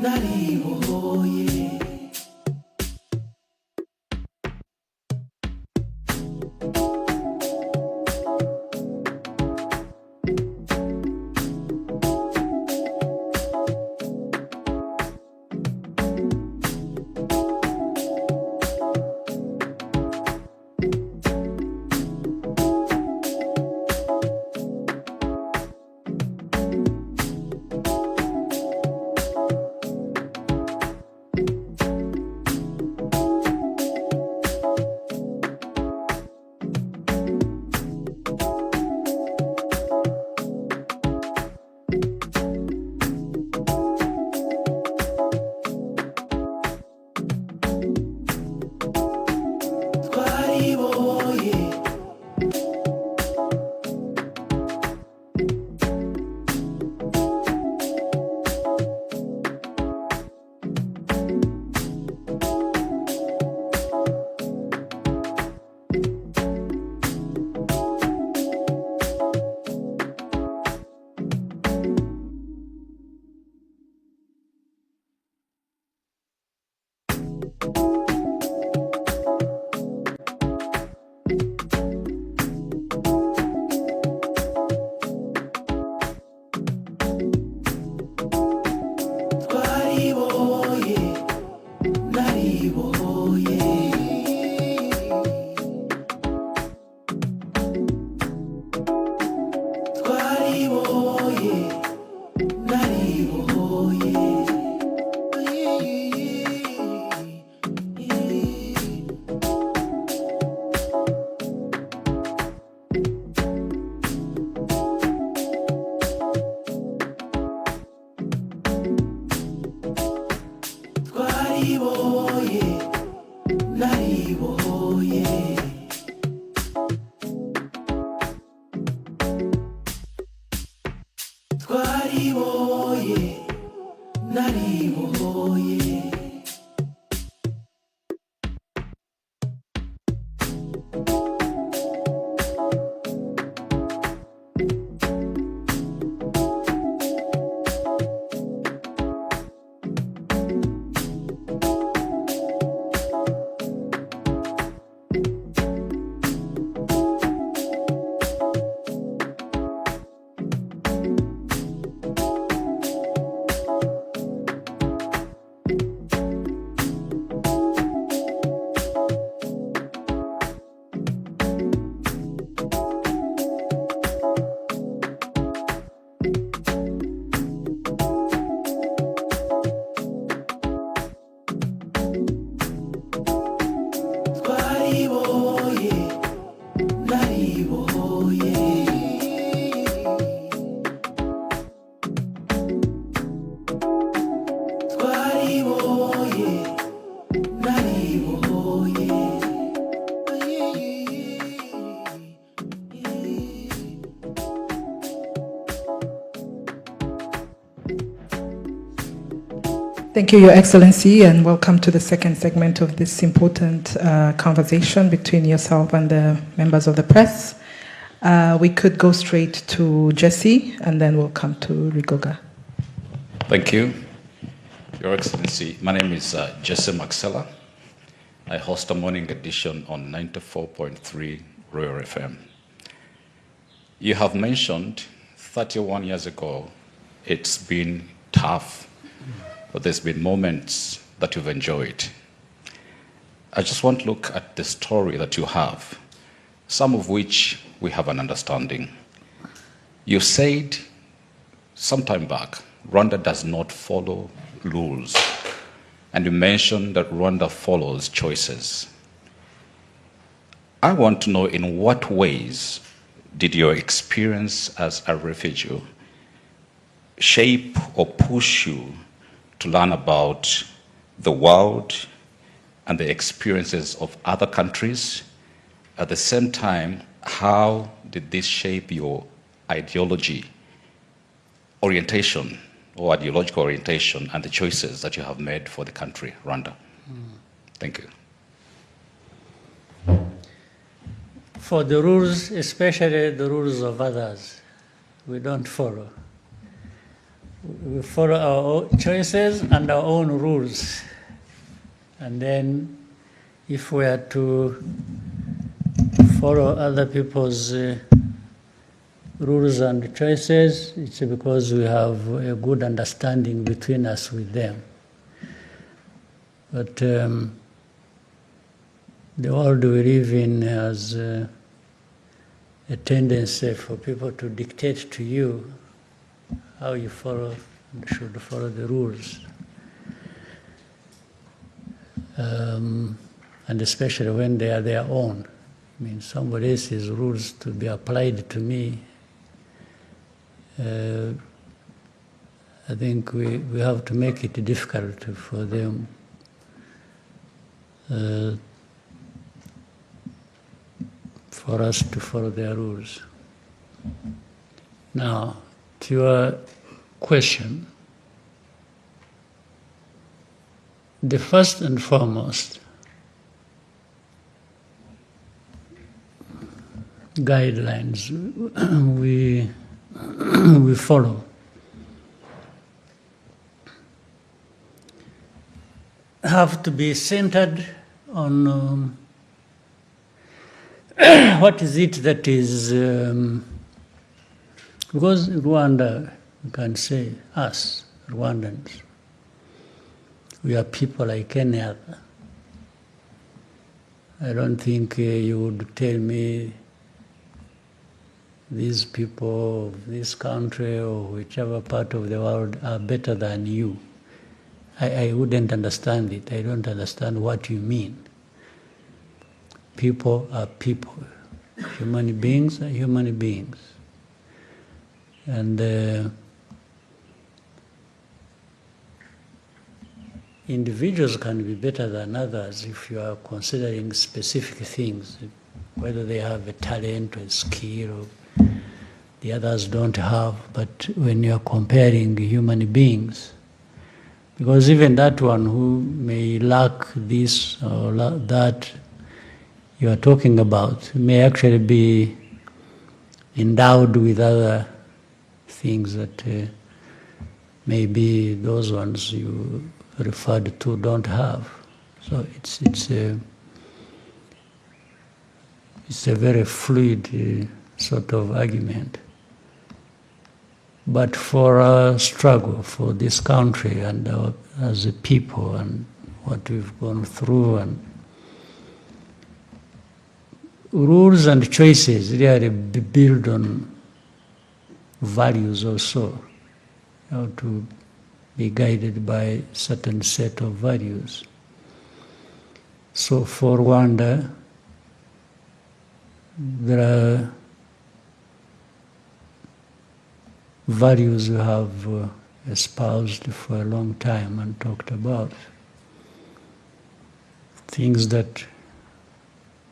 nariboye Thank you, Your Excellency, and welcome to the second segment of this important conversation between yourself and the members of the press. We could go straight to Jesse, and then we'll come to Rigoga. Thank you, Your Excellency. My name is Jesse Maxella. I host a morning edition on 94.3 Royal FM. You have mentioned 31 years ago, it's been tough, but there's been moments that you've enjoyed. I just want to look at the story that you have, some of which we have an understanding. You said some time back, Rwanda does not follow rules, and you mentioned that Rwanda follows choices. I want to know, in what ways did your experience as a refugee shape or push you to learn about the world and the experiences of other countries? At the same time, how did this shape your ideology, orientation, or ideological orientation, and the choices that you have made for the country, Rwanda? Thank you. For the rules, especially the rules of others, we don't follow. We follow our own choices and our own rules. And then if we are to follow other people's rules and choices, it's because we have a good understanding between us with them. But the world we live in has a tendency for people to dictate to you how you should follow the rules. And especially when they are their own. I mean, somebody else's rules to be applied to me. I think we have to make it difficult for them for us to follow their rules. Now, to your question, the first and foremost guidelines we follow have to be centered on what is it that is, because Rwanda, you can say us, Rwandans, we are people like any other. I don't think you would tell me these people of this country or whichever part of the world are better than you. I wouldn't understand it. I don't understand what you mean. People are people. Human beings are human beings. And individuals can be better than others if you are considering specific things, whether they have a talent or a skill or the others don't have. But when you are comparing human beings, because even that one who may lack this or that you are talking about may actually be endowed with other things that maybe those ones you referred to don't have. So it's a very fluid sort of argument. But for our struggle for this country and as a people and what we've gone through, and rules and choices really build on values also. You have to be guided by a certain set of values. So for Rwanda, there are values we have espoused for a long time and talked about. Things that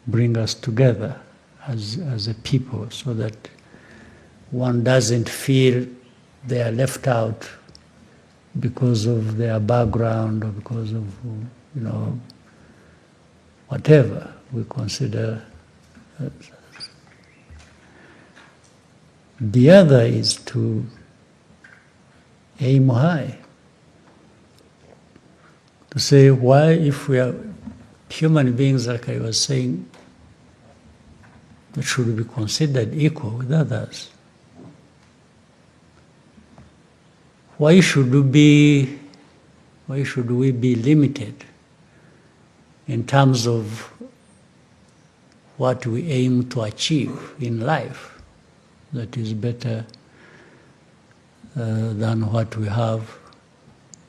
bring us together as a people, so that one doesn't feel they are left out because of their background or because of, whatever we consider. The other is to aim high. To say, why, if we are human beings, like I was saying, that should be considered equal with others, why should we be limited in terms of what we aim to achieve in life that is better than what we have,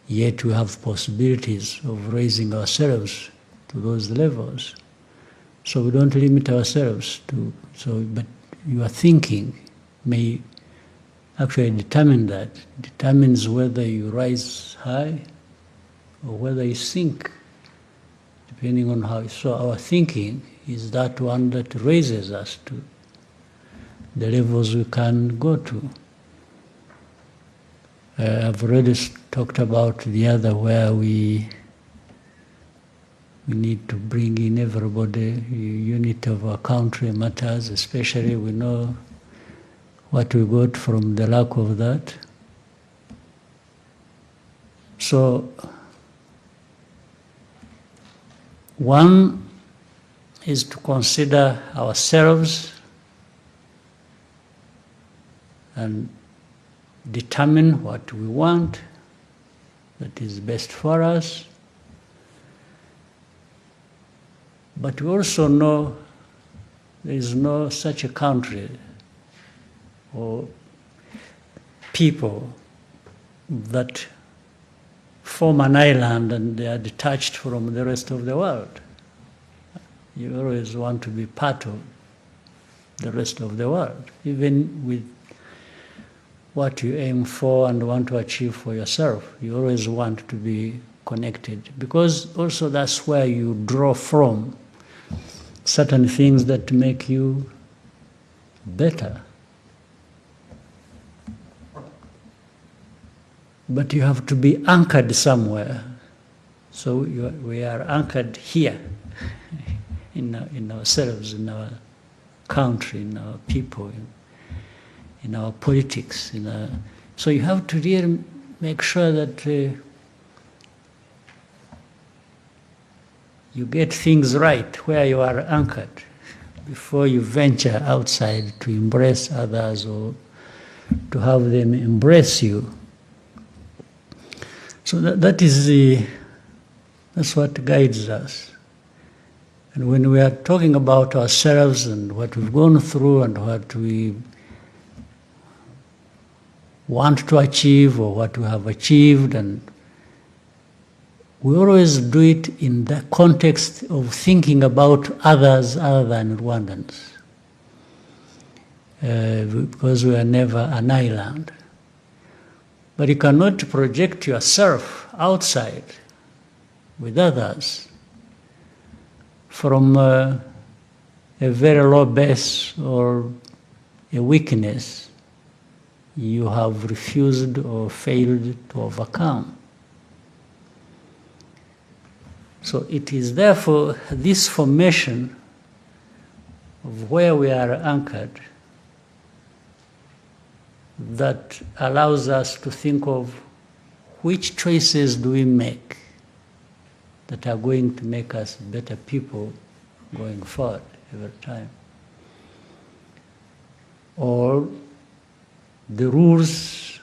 yet we have possibilities of raising ourselves to those levels. So we don't limit ourselves to, but your thinking may actually determines whether you rise high or whether you sink, depending on how. So our thinking is that one that raises us to the levels we can go to. I've already talked about the other where we need to bring in everybody. Unit of our country matters, especially we know what we got from the lack of that. So one is to consider ourselves and determine what we want that is best for us. But we also know there is no such a country or people that form an island and they are detached from the rest of the world. You always want to be part of the rest of the world, even with what you aim for and want to achieve for yourself. You always want to be connected, because also that's where you draw from certain things that make you better. But you have to be anchored somewhere. So we are anchored here in ourselves, in our country, in our people, in our politics. So you have to really make sure that you get things right where you are anchored before you venture outside to embrace others or to have them embrace you. So that's what guides us. And when we are talking about ourselves and what we've gone through and what we want to achieve or what we have achieved, and we always do it in the context of thinking about others other than Rwandans, because we are never an island. But you cannot project yourself outside with others from a very low base or a weakness you have refused or failed to overcome. So it is therefore this formation of where we are anchored that allows us to think of which choices do we make that are going to make us better people going forward every time. Or the rules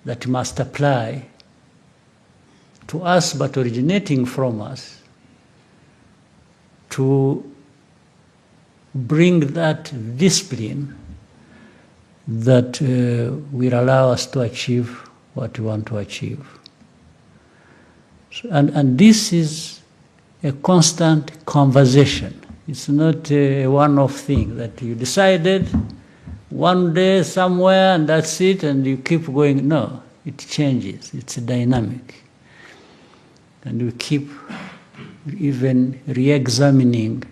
that must apply to us but originating from us to bring that discipline that will allow us to achieve what we want to achieve. So, and this is a constant conversation. It's not a one-off thing that you decided one day somewhere and that's it and you keep going. No, it changes. It's dynamic. And we keep even re-examining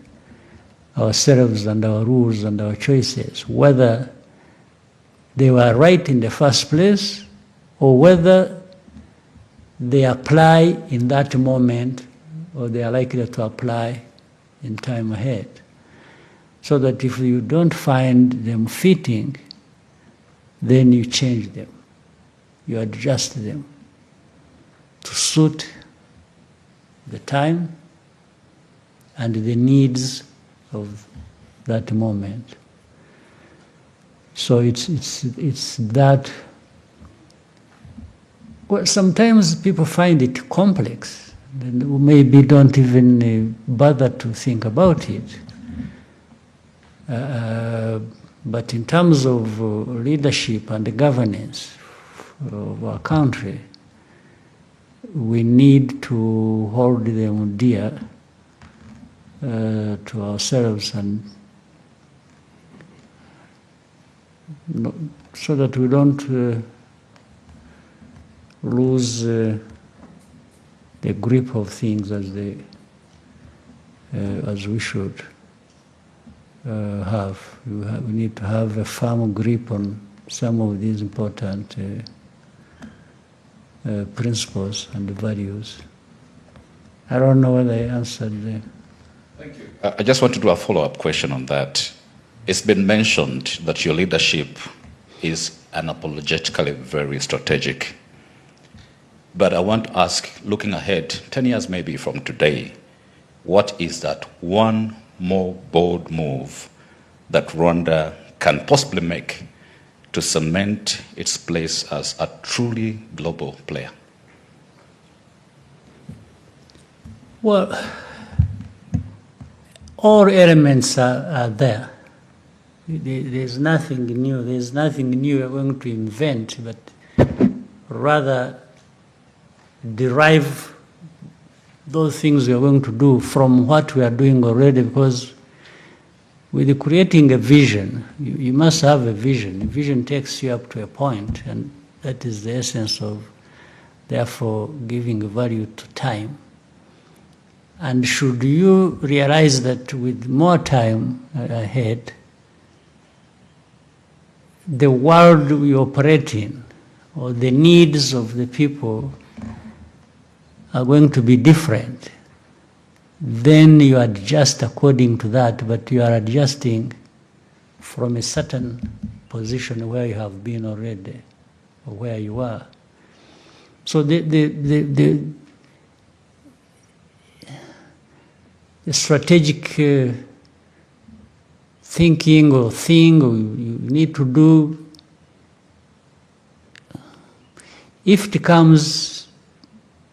ourselves and our rules and our choices, whether they were right in the first place or whether they apply in that moment, or they are likely to apply in time ahead. So that if you don't find them fitting, then you change them. You adjust them to suit the time and the needs of that moment. So it's that. Well, sometimes people find it complex, and maybe don't even bother to think about it. But in terms of leadership and governance of our country, we need to hold them dear to ourselves, and so that we don't lose the grip of things as we should have. We need to have a firm grip on some of these important principles and values. I don't know whether I answered the... Thank you. I just want to do a follow-up question on that. It's been mentioned that your leadership is unapologetically very strategic. But I want to ask, looking ahead, 10 years maybe from today, what is that one more bold move that Rwanda can possibly make to cement its place as a truly global player? Well, all elements are there. There's nothing new. There's nothing new we're going to invent, but rather derive those things we are going to do from what we are doing already, because with creating a vision, you must have a vision. A vision takes you up to a point, and that is the essence of, therefore, giving value to time. And should you realize that with more time ahead, the world we operate in, or the needs of the people, are going to be different, then you adjust according to that, but you are adjusting from a certain position where you have been already, or where you are. So the strategic thinking or thing you need to do, if it comes,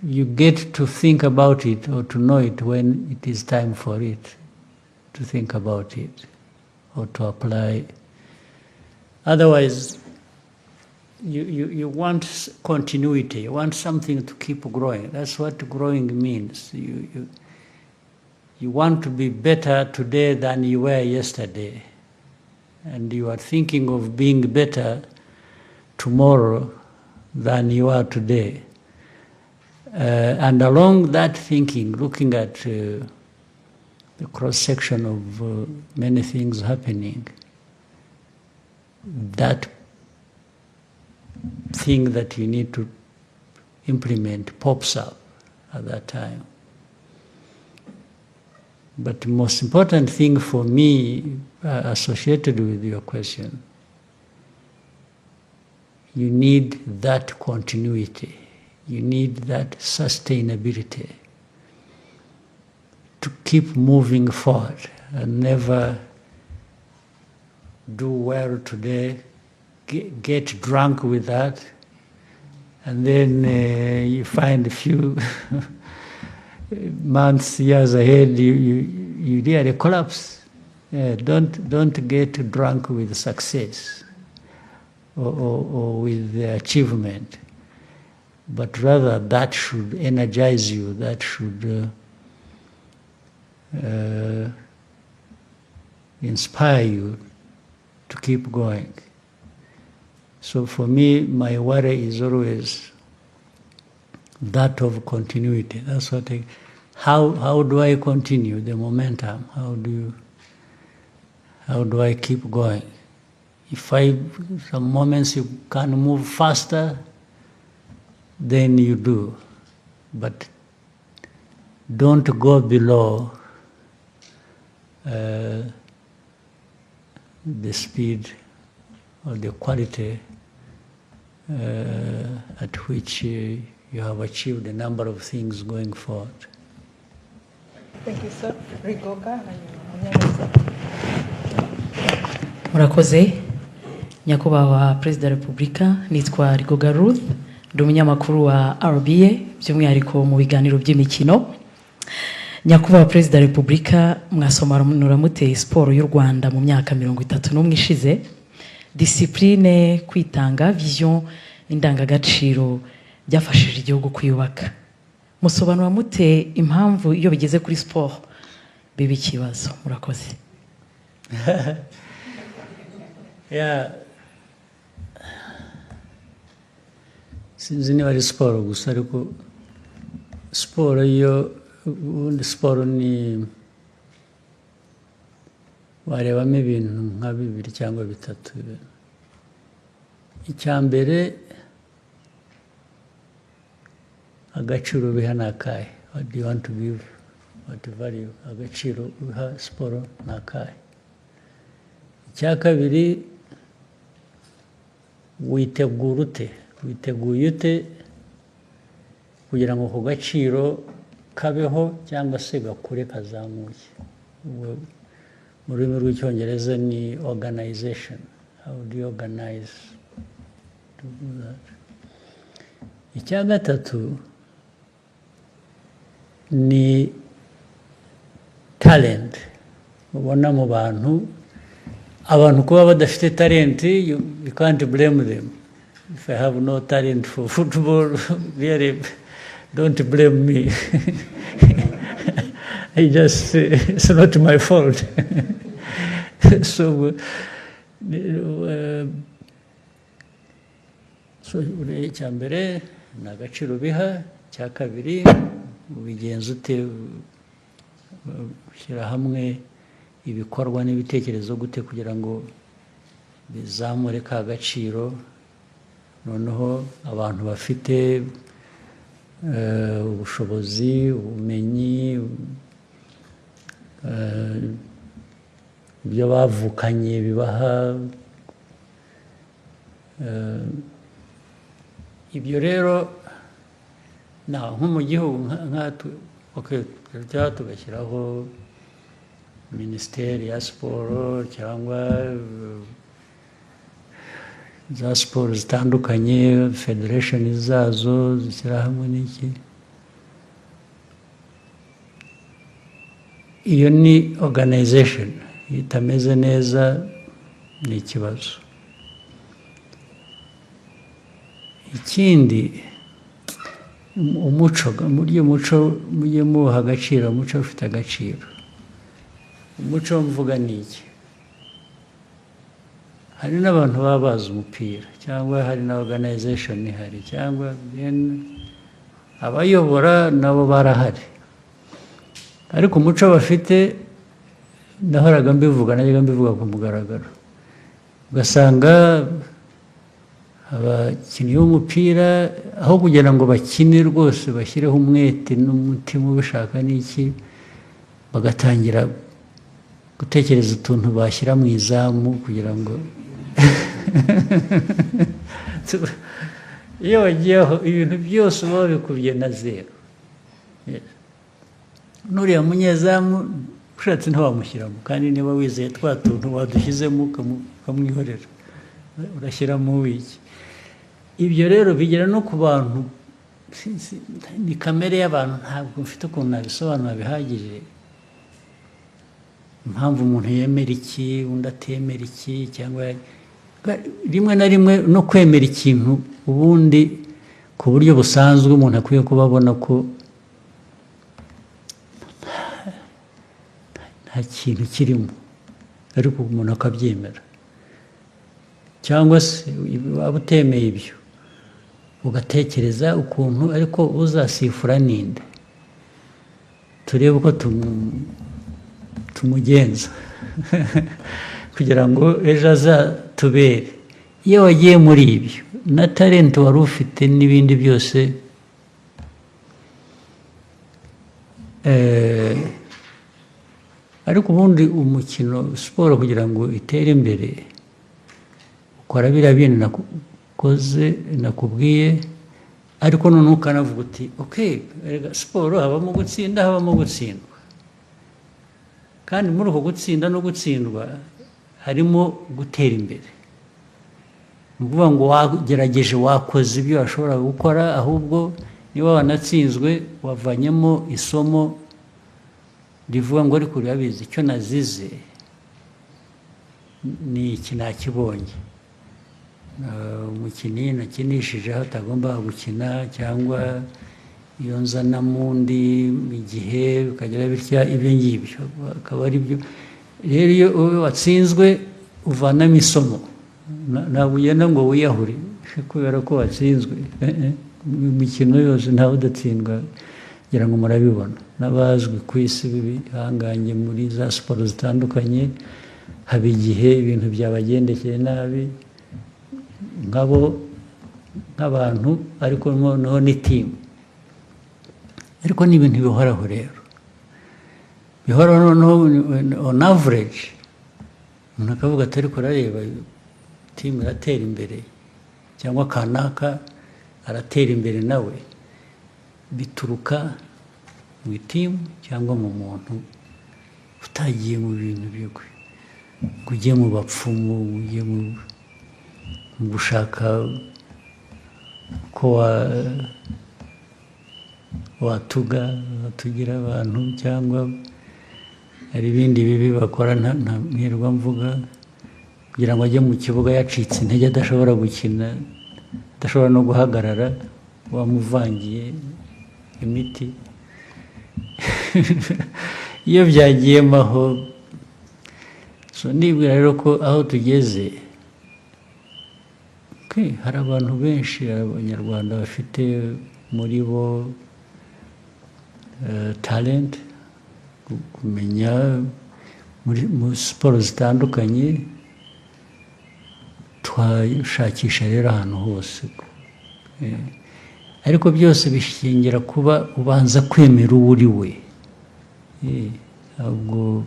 you get to think about it or to know it when it is time for it, to think about it or to apply. Otherwise, you want continuity, you want something to keep growing. That's what growing means. You want to be better today than you were yesterday, and you are thinking of being better tomorrow than you are today. And along that thinking, looking at the cross-section of many things happening, that thing that you need to implement pops up at that time. But the most important thing for me, associated with your question, you need that continuity. You need that sustainability to keep moving forward and never do well today, get drunk with that, and then you find a few months, years ahead, you really collapse. Don't get drunk with success or with the achievement, but rather that should energize you, that should inspire you to keep going. So for me, my worry is always that of continuity. That's what how do I continue the momentum? How do I keep going? If some moments you can move faster, then you do. but don't go below the speed or the quality at which you have achieved a number of things going forward. Thank you, sir. Rigoga. Murakoze nyakubahwa Perezida wa Repubulika, nitwa Rigoga Ruth, ndi umunyamakuru wa RBA by'umwihariko mu biganiro by'imikino. Nyakubahwa Perezida wa Repubulika, mwasobanura mute siporo y'u Rwanda mu myaka 31 ishize, discipline, kwitanga, vision, indangagaciro byafashije igihugu kwiyubaka. Musobanura mute impamvu iyo bigeze kuri sport biba ikibazo? Murakoze. Yeah. Sinzi niba ari siporo gusa, ariko siporo ubundi siporo ni warebamo ibintu nka 2 cyangwa 3. Icya mbere, agaciro biha nakahe. What do you want to give? What value? Agaciro biha siporo nakahe. Icya kabiri, witegura ute? Witeguye ute kugira ngo ku gaciro kabeho cyangwa se gakure kazamuke? Mu rurimi rw'icyongereza ni organization. How do you organize to do that? Icya gatatu ni talent. Ubona mu bantu kuba badafite talent, you can't blame them. If I have no talent for football, really, don't blame me. It's not my fault. So icya mbere ni agaciro biha. Icya kabiri, ubigenza ute? Ushyira hamwe ibikorwa n'ibitekerezo gute kugira ngo bizamure ka gaciro, noneho abantu bafite ubushobozi, ubumenyi, ibyo bavukanye bibaha. Ibyo rero nko mu gihugu tugashyiraho minisiteri ya siporo cyangwa za siporo zitandukanye, federation zazo zishyira hamwe n'iki. Iyo ni organization. Itameze neza ni ikibazo. Ikindi, umuco, mujye muha agaciro. Umuco ufite agaciro. Umuco mvuga ni iki? Hari n'abantu baba bazi umupira, cyangwa hari na organization ihari, cyangwa abayobora nabo barahari, ariko umuco bafite nahoraga mbivuga ku mugaragaro. Ugasanga abakinnyi b'umupira aho kugira ngo bakine rwose bashyireho umwete n'umutima ubishaka n'iki, bagatangira gutekereza utuntu bashyira mu izamu kugira ngo iyo wagiyeho ibintu byose uba wabikubye na 0. Nuriya munyezamu ushatse ntiwamushyiramo, kandi niba wizeye twa tuntu wadushyizemo ukamwihorera, urashyiramo wiki. Ibyo rero bigera no ku bantu, ni kamere y'abantu, ntabwo mfite ukuntu nabisobanura bihagije. Impamvu umuntu yemera iki undi atemera iki, cyangwa rimwe na rimwe no kwemera ikintu ubundi ku buryo busanzwe umuntu akwiye kubabona ko nta kintu kirimo, ariko umuntu akabyemera. Cyangwa se waba utemeye ibyo, ugatekereza ukuntu ariko uzasifura ninde, turebe uko tumugenza kugira ngo ejo azatubere. Iyo wagiye muri ibyo na talent wari ufite n'ibindi byose, ariko ubundi umukino siporo kugira ngo itere imbere ukora biriya bindi nakubwiye, ariko noneho ukanavuga uti okay, siporo habamo gutsinda habamo gutsindwa, kandi muri uko gutsinda no gutsindwa harimo gutera imbere. Ni ukuvuga ngo wagerageje, wakoze ibyo washobora gukora, ahubwo niba wanatsinzwe wavanyemo isomo rivuga ngo ariko urabizi icyo nazize ni iki nakibonye. Umukinnyi nakinishije aho atagomba gukina, cyangwa iyo nzanamo undi igihe bikagera bitya, ibyo ngibyo akaba ari byo. Rero iyo watsinzwe uvanamo isomo, ntabwo ugenda ngo wiyahure kubera ko watsinzwe. Imikino yose ntawe udatsindwa, ngira ngo murabibona. N'abazwi ku isi bihanganye muri za siporo zitandukanye, haba igihe ibintu byabagendekeye nabi nk'abantu, ariko noneho ni timu. Ariko ni ibintu bihoraho rero, bihoraho. Noneho on average umuntu akavuga ati ariko urareba timu iratera imbere, cyangwa kanaka aratera imbere nawe, bituruka mu itimu cyangwa mu muntu utagiye mu bintu bigwe, ngo ujye mu bapfumu, ujye mu gushaka ko watugira abantu, cyangwa hari ibindi bibi bakora ntirwa mvuga, kugira ngo ajye mu kibuga yacitse intege, adashobora gukina, adashobora no guhagarara, wamuvangiye imiti. Iyo byagiyemo aho, ndibwira rero ko aho tugeze, hari abantu benshi, abanyarwanda bafite muri bo talent, kumenya muri siporo zitandukanye. Twashakisha rero ahantu hose, ariko byose bishingira kuba ubanza kwemera uwo uri we. Ntabwo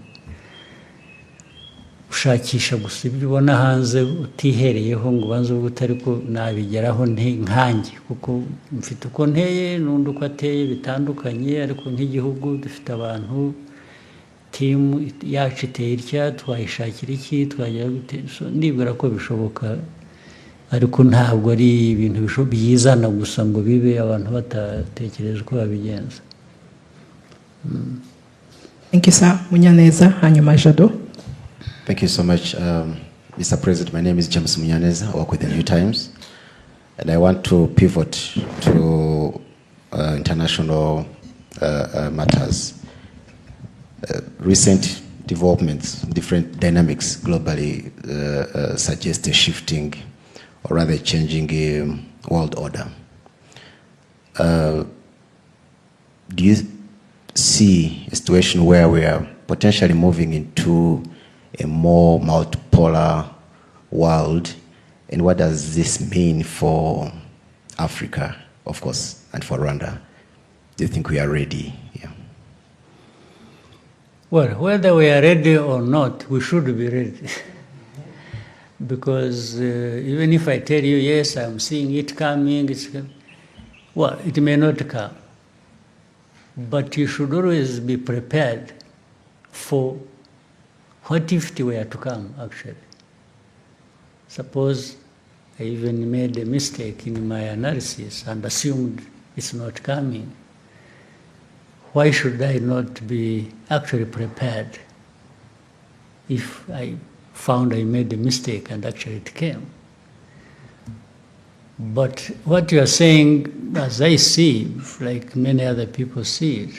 ushakisha gusa ibyo ubona hanze utihereyeho ngo ubanze uvuge uti ariko nabigeraho nkanjye, kuko mfite uko nteye n'undi uko ateye bitandukanye, ariko nk'igihugu dufite abantu, timu yacu iteye itya, twayishakira iki, twagera gute. Ndibwira ko bishoboka, ariko ntabwo ari ibintu byizana gusa ngo bibe abantu batatekereje uko babigenza. Thank you, sir. Munyaneza, hanyuma Jado. Thank you so much, Mr. President. My name is James Munyaneza. I work with the New Times, and I want to pivot to international matters. Recent developments, different dynamics globally suggest a shifting, or rather changing world order. Do you see a situation where we are potentially moving into a more multipolar world, and what does this mean for Africa, of course, and for Rwanda? Do you think we are ready? Yeah. Well, whether we are ready or not, we should be ready. Because even if I tell you, yes, I'm seeing it coming, well, it may not come. But you should always be prepared for what if it were to come, actually. Suppose I even made a mistake in my analysis and assumed it's not coming. Why should I not be actually prepared if I found I made a mistake and actually it came? But what you are saying, as I see, like many other people see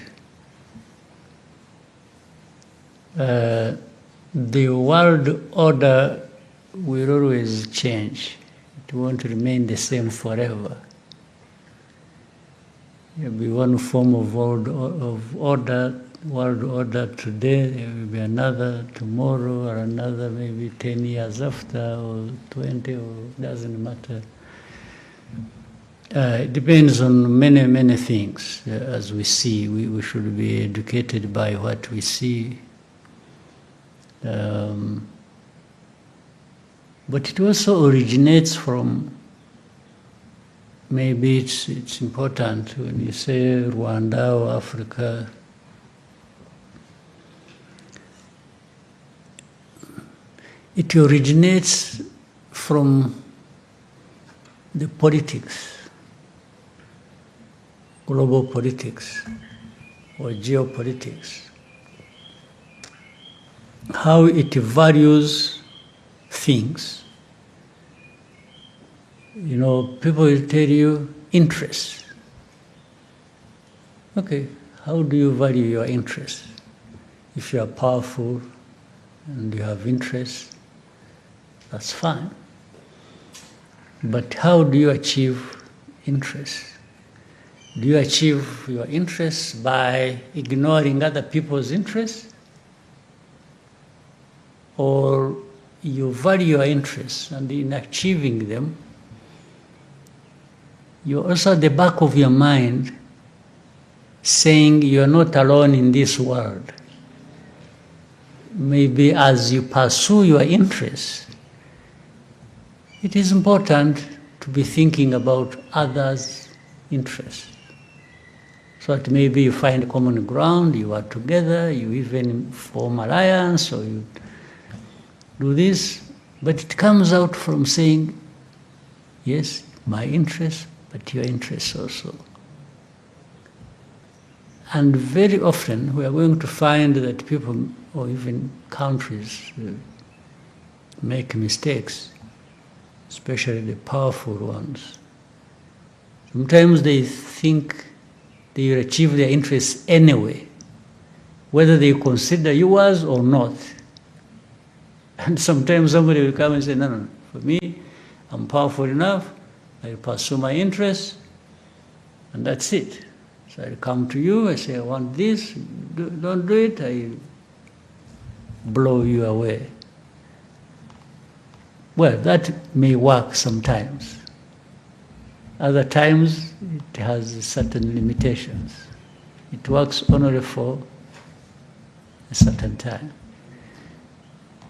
it, the world order will always change. It won't remain the same forever. There will be one form of world order today, there will be another tomorrow, or another maybe 10 years after, or 20, or doesn't matter. It depends on many, many things. As we see, we should be educated by what we see. But it also originates from, maybe it's important when you say Rwanda or Africa. It originates from the politics, global politics or geopolitics, how it values things. You know, people will tell you interests. Okay, how do you value your interests? If you are powerful and you have interests, that's fine. But how do you achieve interests? Do you achieve your interests by ignoring other people's interests? Or you value your interests, and in achieving them, you're also at the back of your mind saying you're not alone in this world. Maybe as you pursue your interests, it is important to be thinking about others' interests. So that maybe you find common ground, you are together, you even form alliance, or you do this, but it comes out from saying, yes, my interest, but your interests also. And very often we are going to find that people, or even countries, make mistakes, especially the powerful ones. Sometimes they think they will achieve their interests anyway, whether they consider yours or not. And sometimes somebody will come and say, no, for me, I'm powerful enough, I pursue my interests, and that's it. So I come to you, I say, I want this, don't do it, I blow you away. Well, that may work sometimes. Other times, it has certain limitations. It works only for a certain time.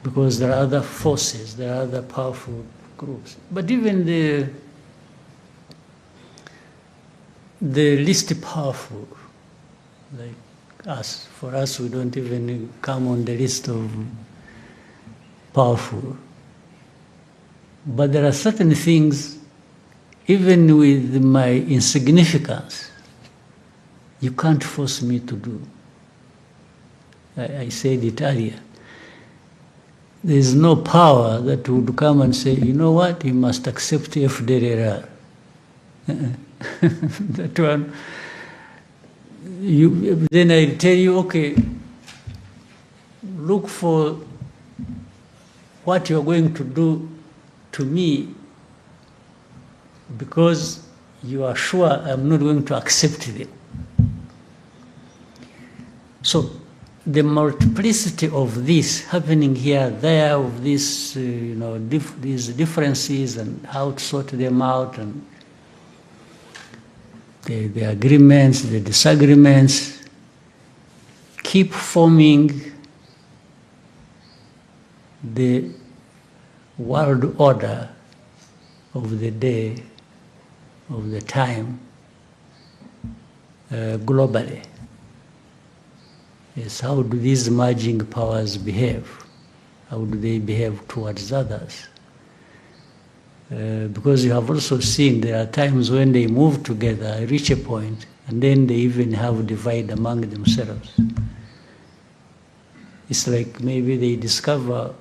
Because there are other forces, there are other powerful groups. But even the least powerful, like us, for us, we don't even come on the list of powerful. But there are certain things, even with my insignificance, you can't force me to do. I said it earlier. There is no power that would come and say, you know what, you must accept FDLR. That one, then I tell you, okay, look for what you're going to do to me, because you are sure I'm not going to accept them. So the multiplicity of this happening here, there, of this, these differences and how to sort them out, and the agreements, the disagreements, keep forming the world order of the day, of the time, globally. Is how do these merging powers behave? How do they behave towards others? Because you have also seen there are times when they move together, reach a point, and then they even have a divide among themselves. It's like maybe they discover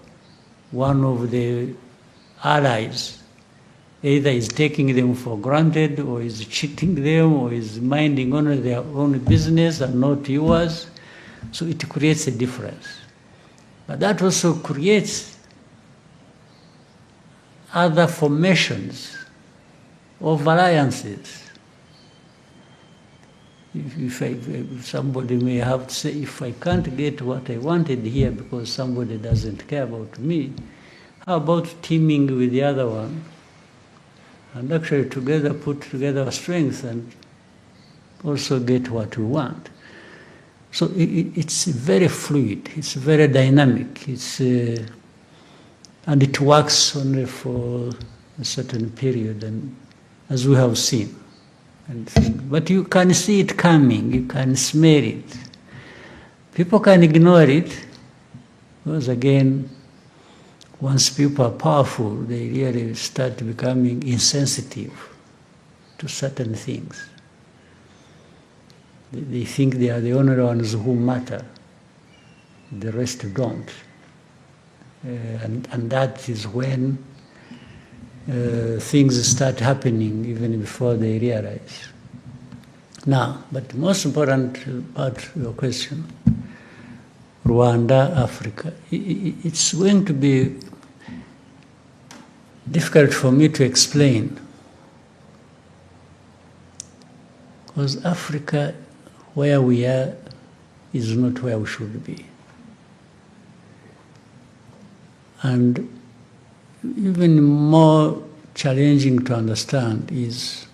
one of the allies either is taking them for granted, or is cheating them, or is minding only their own business and not yours. So it creates a difference. But that also creates other formations of alliances. If somebody may have to say, if I can't get what I wanted here because somebody doesn't care about me, how about teaming with the other one and actually together put together our strength and also get what we want. So it's very fluid, it's very dynamic, and it works only for a certain period, and as we have seen. But you can see it coming, you can smell it. People can ignore it, because again, once people are powerful, they really start becoming insensitive to certain things. They think they are the only ones who matter, the rest don't. And that is when things start happening even before they realize. Now, but the most important part of your question, Rwanda, Africa, it's going to be difficult for me to explain, because Africa, where we are, is not where we should be. And even more challenging to understand is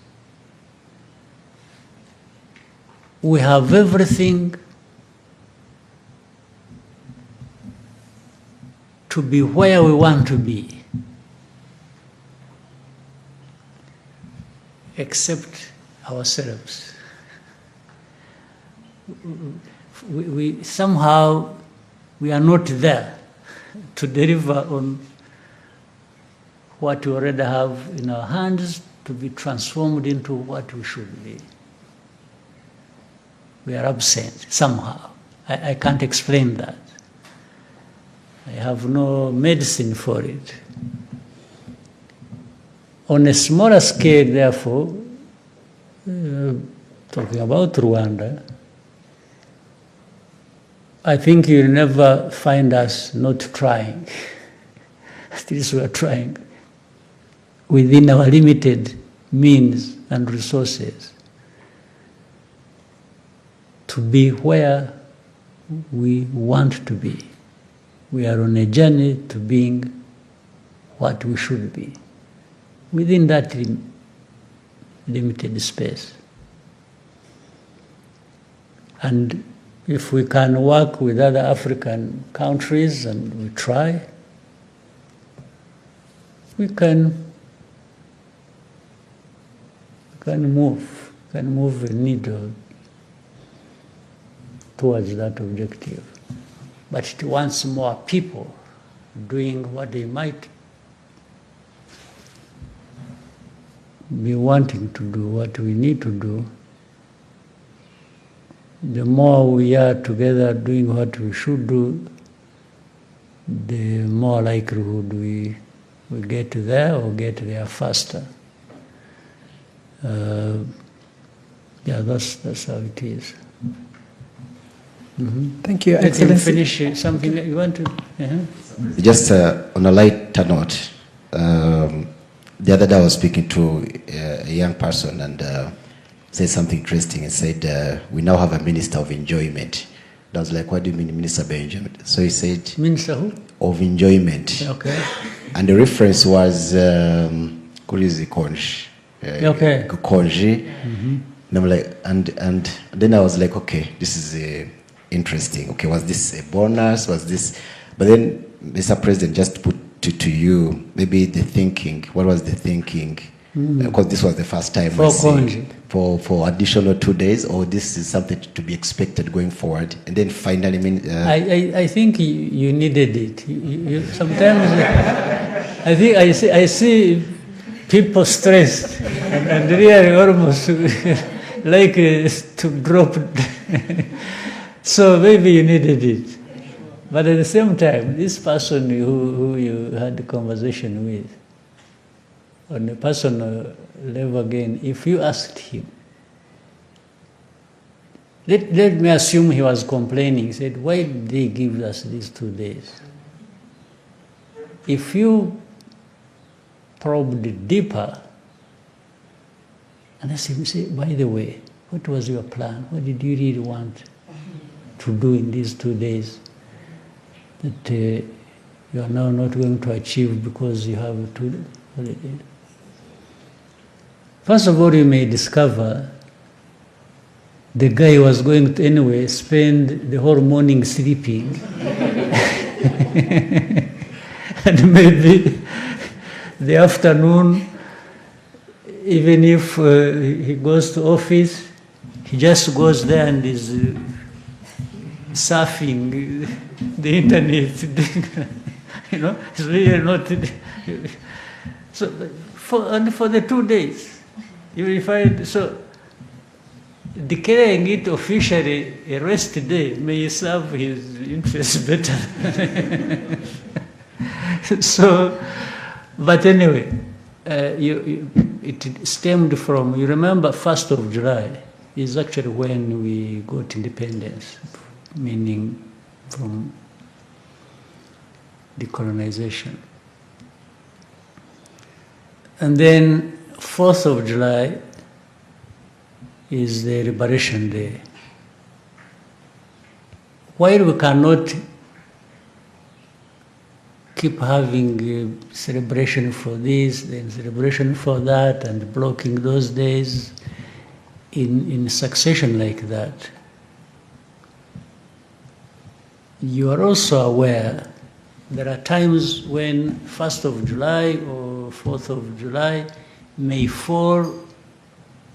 we have everything to be where we want to be, except ourselves. We somehow we are not there to deliver on what we already have in our hands to be transformed into what we should be. We are absent somehow. I can't explain that. I have no medicine for it. On a smaller scale, therefore, talking about Rwanda, I think you'll never find us not trying. At least we are trying within our limited means and resources to be where we want to be. We are on a journey to being what we should be within that limited space. And if we can work with other African countries, and we try, we can move the needle towards that objective. But it wants more people doing what they might be wanting to do, what we need to do. The more we are together doing what we should do, the more likelihood we get there or get there faster. That's how it is. Mm-hmm. Thank you, Let him Excellency. finish something that you want to. Just on a lighter note, the other day I was speaking to a young person and said something interesting and said, we now have a minister of enjoyment. And I was like, what do you mean minister of enjoyment? So he said, Minister who? of enjoyment. Okay. And the reference was, Konji. Okay. Konji. Mm-hmm. And I'm like, and then I was like, okay, this is interesting. Okay, was this a bonus? Was this? But then, Mr. President, just put to you, maybe the thinking. What was the thinking? Because this was the first time for additional 2 days, or this is something to be expected going forward. And then finally, I think you needed it. You sometimes I think I see people stressed and really almost like to drop. So maybe you needed it. But at the same time, this person who you had the conversation with, on a personal level again, if you asked him, let me assume he was complaining, he said, why did they give us these 2 days? If you probed deeper, and asked him, say, by the way, what was your plan? What did you really want to do in these 2 days that you are now not going to achieve because you have 2 holidays? First of all, you may discover the guy was going to anyway spend the whole morning sleeping. And maybe the afternoon, even if he goes to office, he just goes there and is surfing the internet. You know, it's really not. So for the 2 days, you will find so. Declaring it officially a rest day may serve his interests better. So, but anyway, it stemmed from, you remember 1st of July is actually when we got independence, meaning from decolonization. And then 4th of July is the Liberation Day. While we cannot keep having a celebration for this, then celebration for that, and blocking those days in succession like that, you are also aware there are times when 1st of July or 4th of July may fall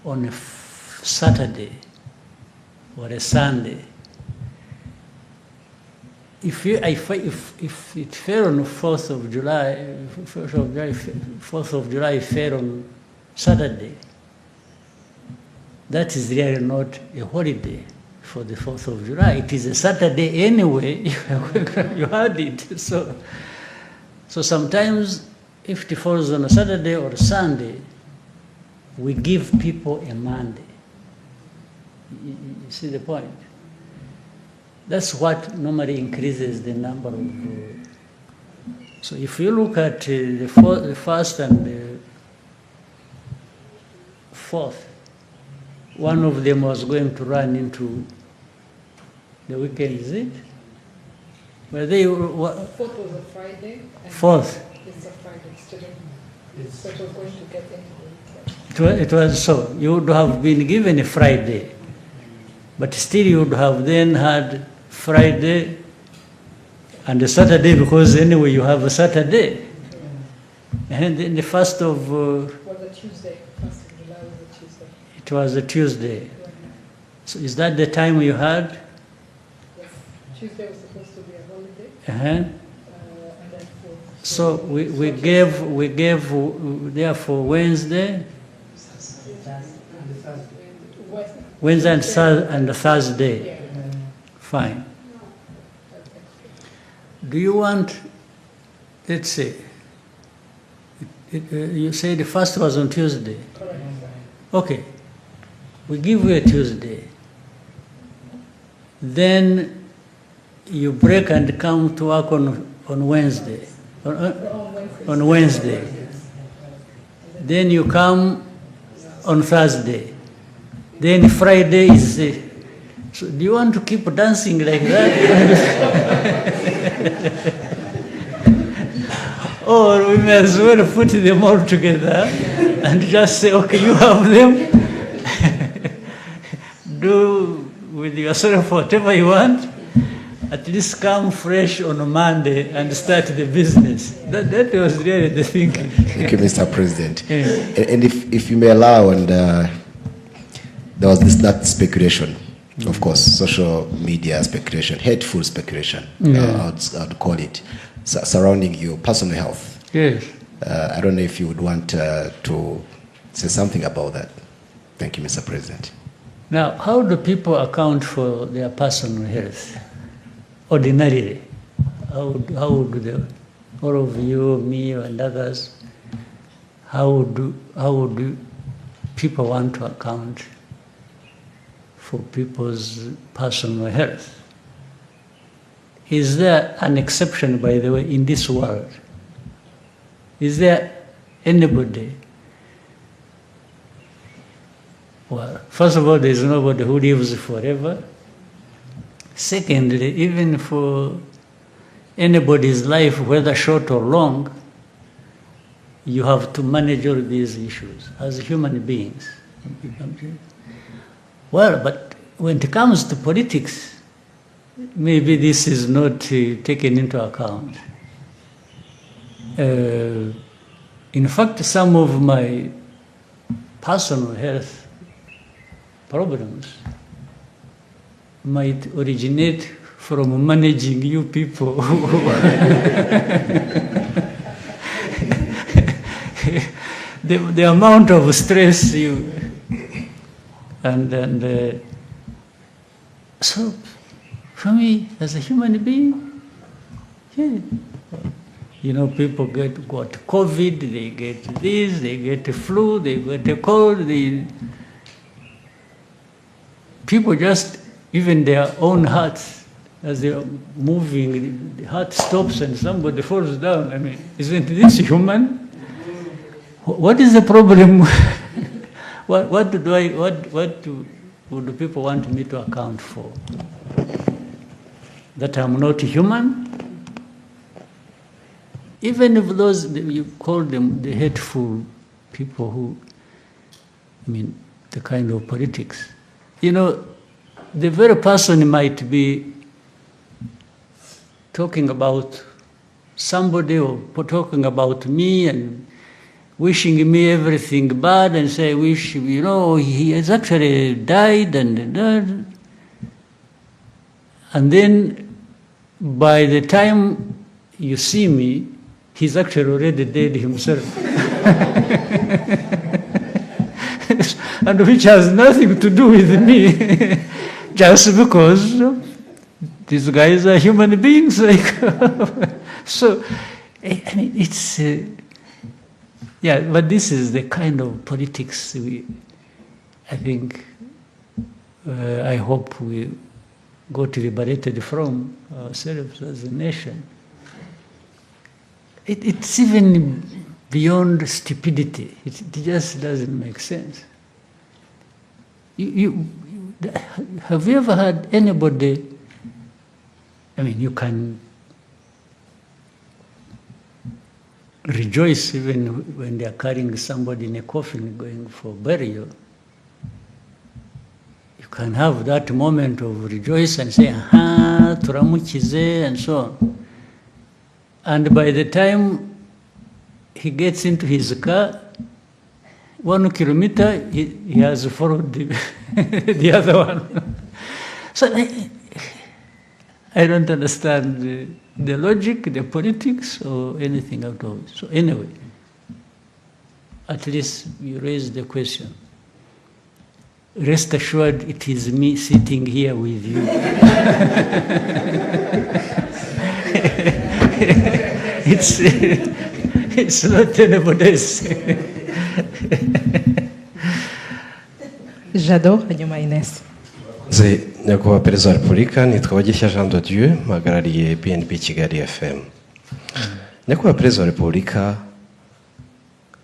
on a Saturday or a Sunday. If it fell on the 4th of July, 4th of July fell on Saturday, that is really not a holiday for the 4th of July. It is a Saturday anyway, you had it. So sometimes if it falls on a Saturday or a Sunday, we give people a Monday. You see the point? That's what normally increases the number of. So if you look at the 1st and the 4th, one of them was going to run into the weekend, is it? Well, they 4th was a Friday. And 4th. It's a Friday student. So it was going to get into the weekend. It was so. You would have been given a Friday, but still you would have then had Friday and a Saturday, because anyway you have a Saturday. And then the 1st of... was a Tuesday. 1st of July was a Tuesday. It was a Tuesday. So is that the time you had? Yes. Tuesday was supposed to be a holiday. Uh-huh. And then So we gave therefore Wednesday, Wednesday and Thursday. Fine. Do you want, let's say, you say the 1st was on Tuesday. Okay. We give you a Tuesday. Then you break and come to work on Wednesday. On Wednesday. Then you come on Thursday. Then Friday is... So do you want to keep dancing like that? Or we may as well put them all together and just say, okay, you have them. Do with yourself whatever you want. At least come fresh on a Monday and start the business. That was really the thinking. Thank you, Mr. President. Yeah. And if you may allow, and there was that speculation, of course, social media speculation, hateful speculation, I'd call it, surrounding your personal health. Yes. I don't know if you would want to say something about that. Thank you, Mr. President. Now, how do people account for their personal health? Ordinarily, how would they, all of you, me, and others, how would people want to account for people's personal health? Is there an exception, by the way, in this world? Is there anybody? Well, first of all, there is nobody who lives forever. Secondly, even for anybody's life, whether short or long, you have to manage all these issues as human beings. Well, but when it comes to politics, maybe this is not taken into account. In fact, some of my personal health problems might originate from managing you people. The amount of stress you and so for me as a human being, yeah, you know, people got COVID, they get this, they get the flu, they get a cold. People just, even their own hearts, as they are moving, the heart stops and somebody falls down. I mean, isn't this human? What is the problem? What do people want me to account for? That I'm not human? Even if those, you call them the hateful people who, I mean, the kind of politics. You know, the very person might be talking about somebody or talking about me and wishing me everything bad and say, wish, you know, he has actually died and then by the time you see me, he's actually already dead himself. And which has nothing to do with me, just because these guys are human beings. So, I mean, it's, yeah, but this is the kind of politics I think, I hope we got liberated from ourselves as a nation. It's even beyond stupidity. It just doesn't make sense. Have you ever had anybody, I mean, you can rejoice even when they are carrying somebody in a coffin going for burial. You can have that moment of rejoice and say, aha, turamukize, and so on. And by the time he gets into his car, 1 kilometer, he has followed the other one. So I don't understand the logic, the politics, or anything out of it. So anyway, at least you raised the question. Rest assured, it is me sitting here with you. It's not anybody else. Jado, hanyuma Ines. Nyakubahwa Perezida wa Repubulika, nitwa Bagishya Jean de Dieu, mpagarariye BNB Kigali FM. Nyakubahwa Perezida wa Repubulika,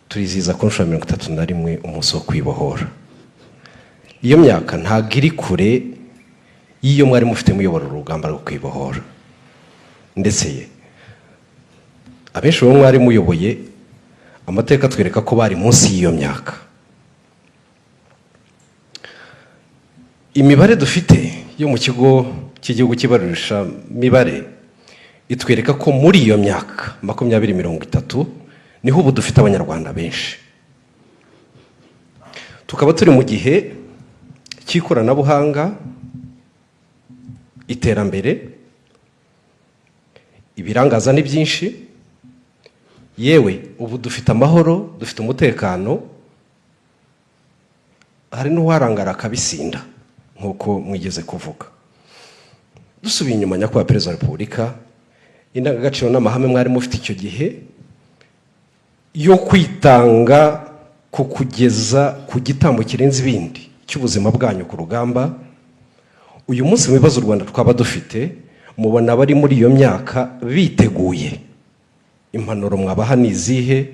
turizihiza ku nshuro ya 31 umunsi wo kwibohora. Iyo myaka ntabwo iri kure y'iyo mwari mufite muyobora urugamba rwo kwibohora. Ndetse abenshi bo mwari muyoboye amateka twereka ko bari munsi y'iyo myaka. Imibare dufite yo mu kigo cy'igihugu kibarurisha mibare itwereka ko muri iyo myaka 2030 niho ubu dufite abanyarwanda benshi. Tukaba turi mu gihe cy'ikoranabuhanga, iterambere, ibirangaza ni byinshi, yewe ubu dufite amahoro, dufite umutekano, hari n'uwarangara akabisinda nkuko mwigeze kuvuga. Dusubiye inyuma nyakubahwa Perezida wa Repubulika, indangagaciro n'amahame mwari mufite icyo gihe yo kwitanga ku kugeza ku gitambo kirenze ibindi cy'ubuzima bwanyu ku rugamba, uyu munsi mu bibazo u Rwanda twaba dufite mubona bari muri iyo myaka biteguye. Impanuro mwabaha nizihe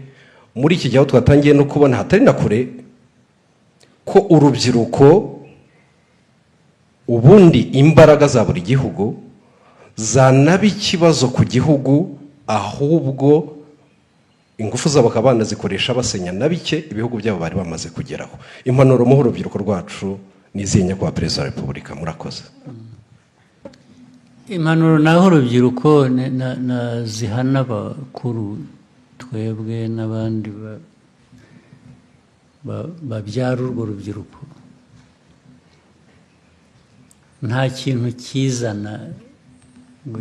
muri iki gihe twatangiye no kubona hatari na kure ko urubyiruko ubundi imbaraga za buri gihugu zanaba ikibazo ku gihugu, ahubwo ingufu zabo bakaba banazikoresha basenya na bike ibihugu byabo bari bamaze kugeraho. Impanuro muha urubyiruko rwacu n'izihe nyakubahwa perezida wa repubulika? Murakoze. Impanuro naho urubyiruko zihana abakuru twebwe n'abandi babyara urwo rubyiruko. Nta kintu kizana ngo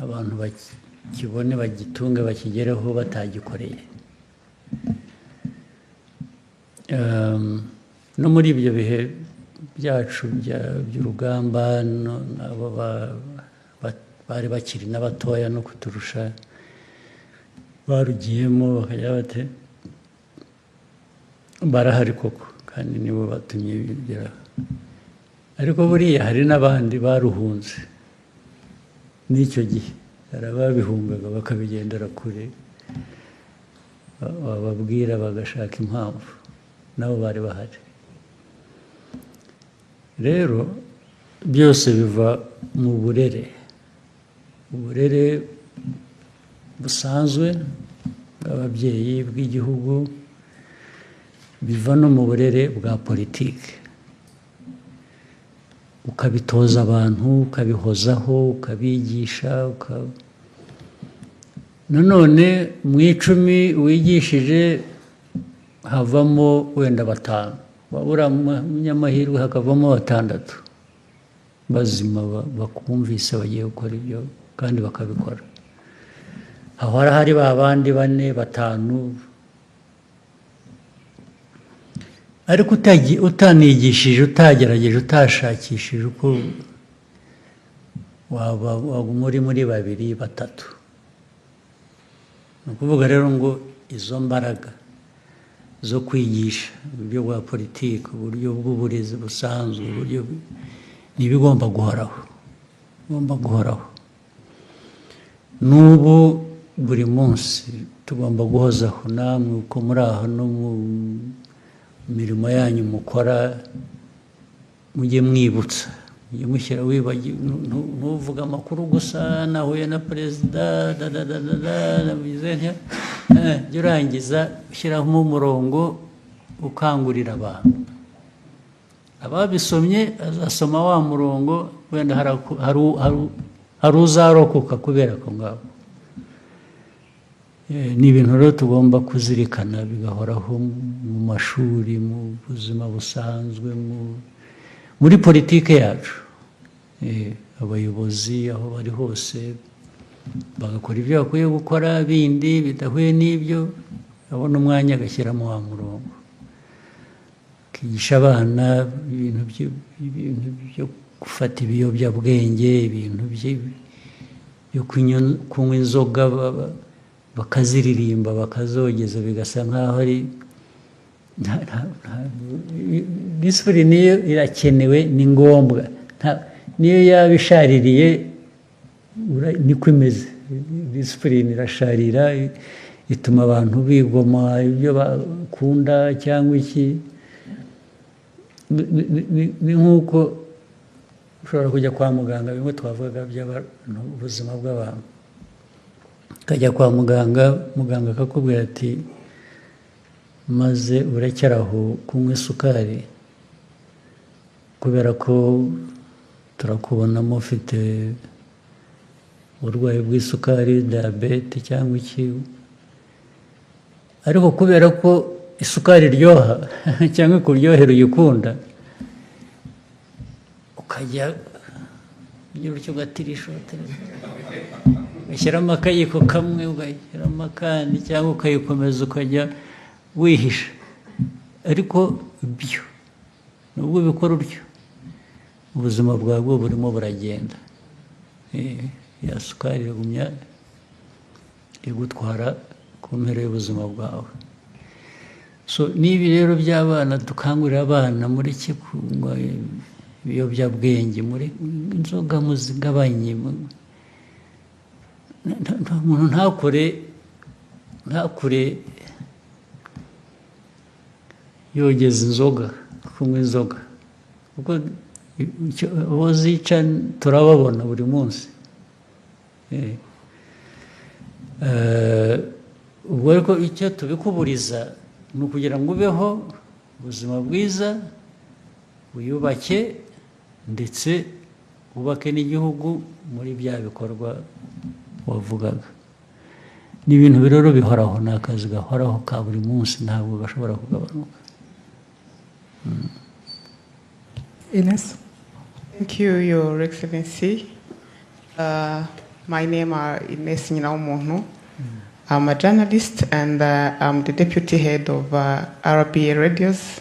abantu bakibone bagitunge bakigereho batagikoreye. No muri ibyo bihe byacu by'urugamba abo bari bakiri n'abatoya no kuturusha barugiyemo bakajya bate barahari koko kandi nibo batumye bigeraho. Ariko buriya hari n'abandi baruhunze n'icyo gihe, hari ababihungaga bakabigendera kure, bababwira bagashaka impamvu, nabo bari bahari. Rero byose biva mu burere, uburere busanzwe bw'ababyeyi bw'igihugu, biva no mu burere bwa politiki. Ukabitoza abantu, ukabihozaho, ukabigisha, nanone mu 10 wigishije havamo wenda 5, wabura umunyamahirwe hakavamo 6 bazima bakumvise bagiye gukora ibyo kandi bakabikora. Aho hari babandi 4, 5, ariko utanigishije, utagerageje, utashakishije uko waba muri 2, 3. Ni ukuvuga rero ngo izo mbaraga zo kwigisha uburyo bwa politiki, uburyo bw'uburezi busanzwe, uburyo n'ibigomba guhoraho, bigomba guhoraho. N'ubu buri munsi tugomba guhozaho, namwe uko muri aho no mu mirimo yanyu mukora mujye mwibutsa, mujye mushyira ntuvuga amakuru gusa nahuye na perezida jya urangiza ushyiraho umurongo ukangurira abantu. Ababisomye azasoma wa murongo, wenda hari uzarokoka kubera ko ngabo. Ni ibintu rero tugomba kuzirikana bigahoraho mu mashuri, mu buzima busanzwe, muri politiki yacu. Abayobozi aho bari hose bagakora ibyo bakwiye gukora, bindi bidahuye n'ibyo abona umwanya agashyiramo wa murongo, akigisha abana ibintu byo gufata ibiyobyabwenge, ibintu byo kunywa inzoga bakaziririmba bakazogeza, bigasa nk'aho ari disipurine. Niyo irakenewe, ni ngombwa, niyo yaba ishaririye niko imeze. Disipurine irasharira, ituma abantu bigoma ibyo bakunda cyangwa iki. Ni nk'uko ushobora kujya kwa muganga, bimwe twavugaga by'abantu, ubuzima bw'abantu. Ukajya kwa muganga, muganga akakubwira ati maze urekeraho kunywa isukari kubera ko turakubonamo ufite uburwayi bw'isukari, diyabete cyangwa iki. Ariko kubera ko isukari iryoha cyangwa kuryohera uyikunda, ukajya ugira utyo ugatirisha, ugashyiramo akayiko kamwe, ugashyiramo akandi, cyangwa ukayikomeza ukajya wihisha. Ariko ibyo nubwo ubikora utyo, ubuzima bwawe burimo buragenda. Ya sukari igumya igutwara ku mpera y'ubuzima bwawe. So n'ibi rero by'abana, dukangurira abana muri kunywa ibiyobyabwenge, muri inzoga muzigabanye. Umuntu ntakure yogeza inzoga, kunywa inzoga, kuko abo zica turababona buri munsi. ubwo ariko icyo tubikuburiza ni ukugira ngo ubeho ubuzima bwiza wiyubake ndetse wubake n'igihugu muri bya bikorwa wavugaga. Ni ibintu rero bihoraho, ni akazi gahoraho ka buri munsi, ntabwo gashobora kugabanuka. Ines? Thank you, Your Excellency. My name is Ines Nyinaumuntu. I'm a journalist and I'm the deputy head of RBA Radios.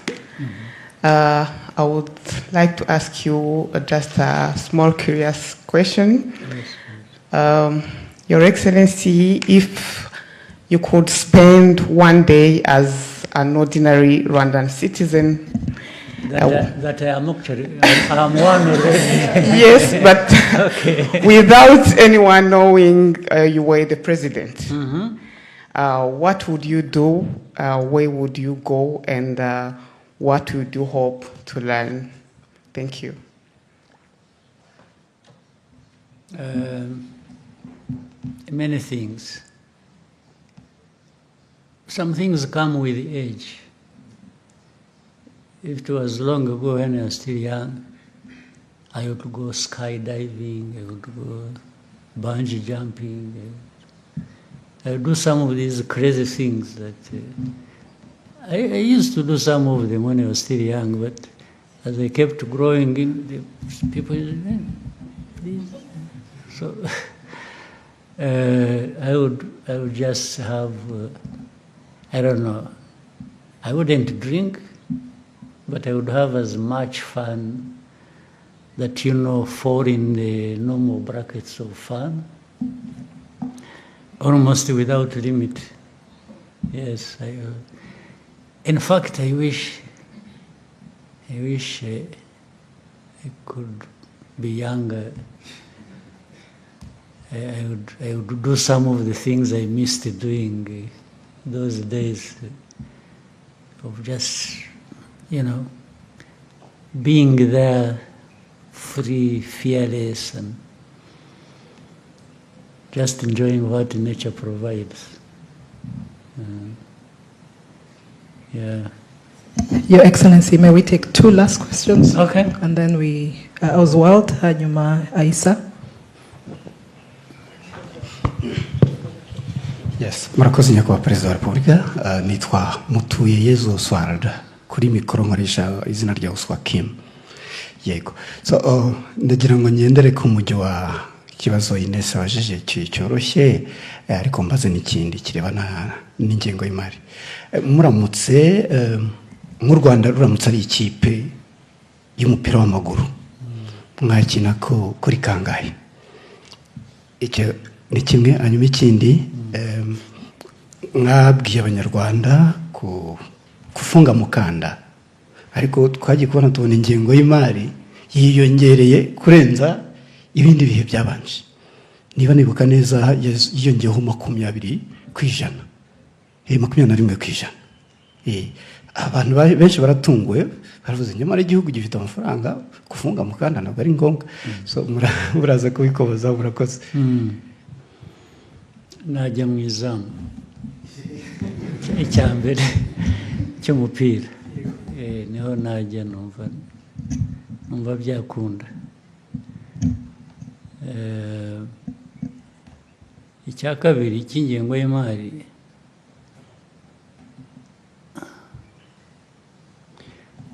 I would like to ask you just a small curious question. Your Excellency, if you could spend one day as an ordinary Rwandan citizen, That I am actually, I'm one already. yes, but Okay. without anyone knowing you were the president, what would you do? Where would you go? And what would you hope to learn? Thank you. Many things. Some things come with age. If it was long ago when I was still young, I would go skydiving, I would go bungee jumping, I would do some of these crazy things that I used to do some of them when I was still young, but as I kept growing, the people, please. So I would just have, I don't know, I wouldn't drink, but I would have as much fun that, fall in the normal brackets of fun, almost without limit. Yes, in fact, I wish I could be younger. I would do some of the things I missed doing those days of just, being there, free, fearless, and just enjoying what nature provides. Yeah. Your Excellency, may we take two last questions? Okay. And then we, Oswald, hanyuma Aisa. Yes, murakoze nyakubahwa perezida wa repubulika. Nitwa Mutuyeyezu Oswald, kuri mikoro nkoresha izina rya Oswa Kim. Yego. So ndagira ngo ngendere ku mujyo wa kibazo Ines abajije cyoroshye, ariko mbaze n'ikindi kirebana n'ingengo y'imari. Muramutse mu Rwanda ruramutse ari ikipe y'umupira w'amaguru, mwakina ko kuri kangahe? Icyo ni kimwe. Hanyuma ikindi, mwabwiye abanyarwanda kufunga mukanda, ariko twagiye kubona tubona ingengo y'imari yiyongereye kurenza ibindi bihe byabanje. Niba nibuka neza yiyongeyeho 20%, 21%. Abantu benshi baratunguwe, baravuze nyamara igihugu gifite amafaranga, kufunga mukanda ntabwo ari ngombwa. So muraza kubikoboza. Murakoze. Najya mu izamu icya mbere cy'umupira, niho najya numva byakunda. Icya kabiri cy'ingengo y'imari,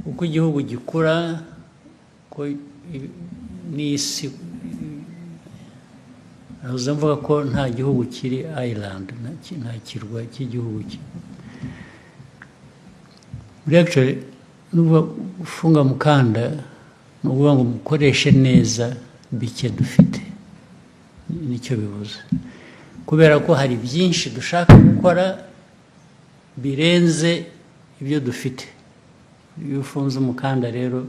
uko igihugu gikura, ko n'isi, nahoze mvuga ko nta gihugu kiri island, nta kirwa cy'igihugu. Actually, n'ubwo ufunga mukanda, ni ukuvuga ngo mukoreshe neza bike dufite, nicyo bivuze. Kubera ko hari byinshi dushaka gukora birenze ibyo dufite. Iyo ufunze umukanda rero,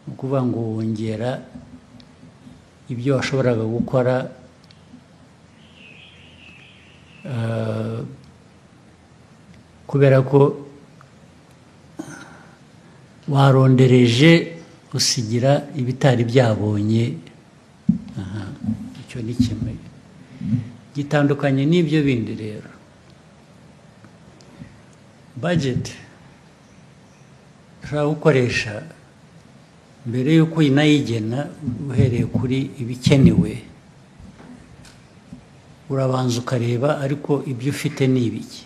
ni ukuvuga ngo wongera ibyo washoboraga gukora kubera ko warondereje usigira ibitari byabonye. Icyo ni kimwe gitandukanye n'ibyo bindi rero. budget ushobora gukoresha mbere y'uko inayigena uhereye kuri ibikenewe urabanza ukareba ariko ibyo ufite ni ibiki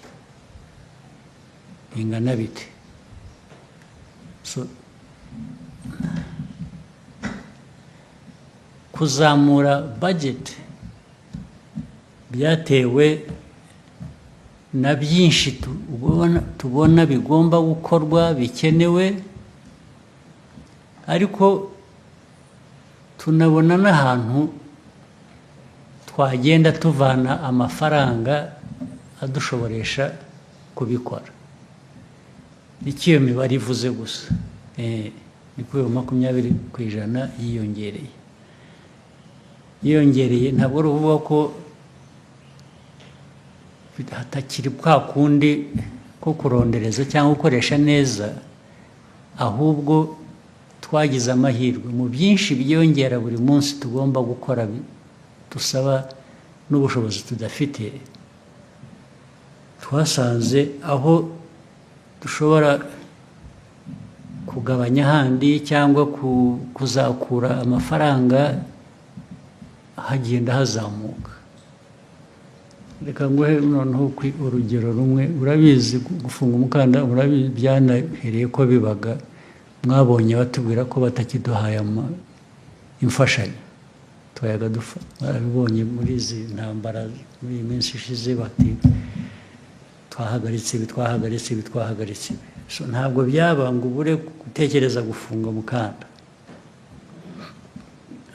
bingana bite so kuzamura budget byatewe na byinshi tubona bigomba gukorwa bikenewe ariko tunabona n'ahantu twagenda tuvana amafaranga adushoboresha kubikora nicyo iyo mibare ivuze gusa ni kuri 20% yiyongereye ntabwo ari ukuvuga ko hatakiri kwa kundi ko kurondereza cyangwa gukoresha neza ahubwo twagize amahirwe mu byinshi byiyongera buri munsi tugomba gukora dusaba n'ubushobozi tudafite twasanze aho dushobora kugabanya handi cyangwa kuzakura amafaranga hagenda hazamuka reka nguhe noneho urugero rumwe urabizi gufunga umukanda urabizi byanahereye ko bibaga mwabonye batubwira ko batakiduhaye imfashanyo twayaga dufa barabibonye muri izi ntambara muri iyi minsi ishize bati twahagaritse ibi so ntabwo byaba ngo ubure gutekereza gufunga umukanda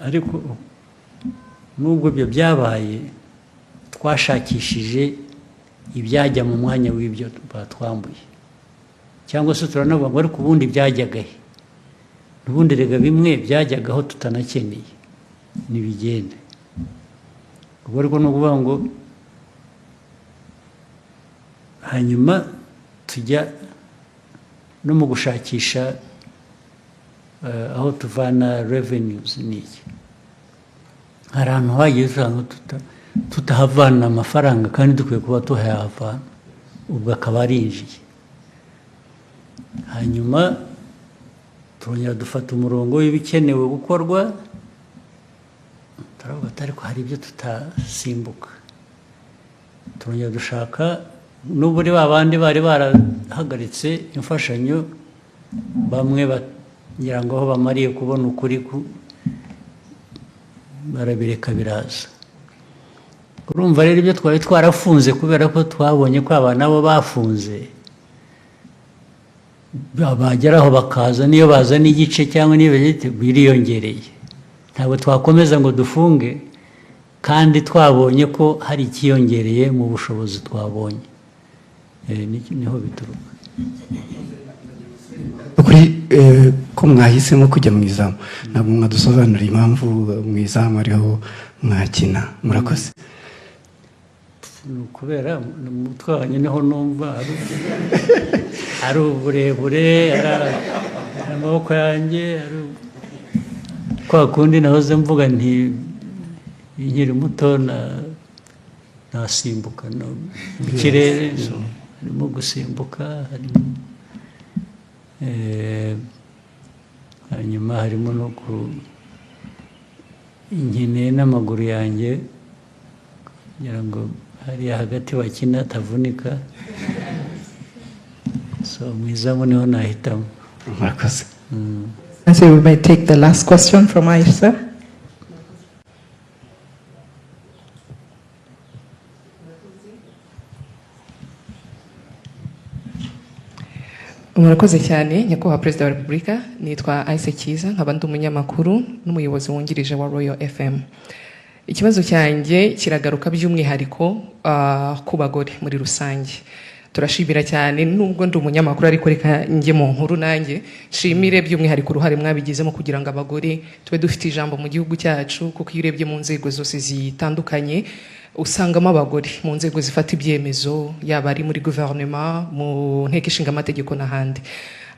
ariko nubwo ibyo byabaye twashakishije ibyajya mu mwanya w'ibyo batwambuye cyangwa se turanavuga ngo ariko ubundi byajyagahe ubundi rega bimwe byajyagaho tutanakeneye nibigende ubwo ariko no kuvuga ngo hanyuma tujya no mu gushakisha aho tuvana revenues n'iki hari ahantu hagiye usanga tutahavana amafaranga kandi dukwiye kuba tuhahavana ubwo akaba arinjiye hanyuma turongera dufata umurongo w'ibikenewe gukorwa turavuga ariko hari ibyo tutasimbuka turongera dushaka n'uburi babandi bari barahagaritse imfashanyo bamwe bagira ngo aho bamariye kubona ukuri barabireka biraza urumva rero ibyo twari twarafunze kubera ko twabonye ko aba nabo bafunze bageraho bakaza niyo baza n'igice cyangwa niyo biriyongereye ntabwo twakomeza ngo dufunge kandi twabonye ko hari ikiyongereye mu bushobozi twabonye niho bituruka kuri ko mwahisemo kujya mu izamu ntabwo mwadusobanurira impamvu mu izamu ariho mwakina murakoze ni ukubera umutwe wanjye niho numva ari uburebure ari amaboko yanjye kwa kundi nahoze mvuga nti nkiri muto nasimbuka mu kirere harimo gusimbuka hanyuma harimo no nkeneye n'amaguru yanjye kugira ngo hariya hagati bakina atavunika so mu izamu niho nahitamo murakoze I say we might take the last question from Aisha. murakoze cyane nyakubahwa perezida wa repubulika nitwa Aise Kiza nkaba ndi umunyamakuru n'umuyobozi wungirije wa Royal FM ikibazo cyanjye kiragaruka by'umwihariko ku bagore muri rusange turashimira cyane nubwo ndi umunyamakuru ariko reka njye mu nkuru nanjye shimire by'umwihariko uruhare mwabigizemo kugira ngo abagore tube dufite ijambo mu gihugu cyacu kuko iyo urebye mu nzego zose zitandukanye usangamo abagore mu nzego zifata ibyemezo yaba ari muri guverinoma mu nteko ishinga amategeko n'ahandi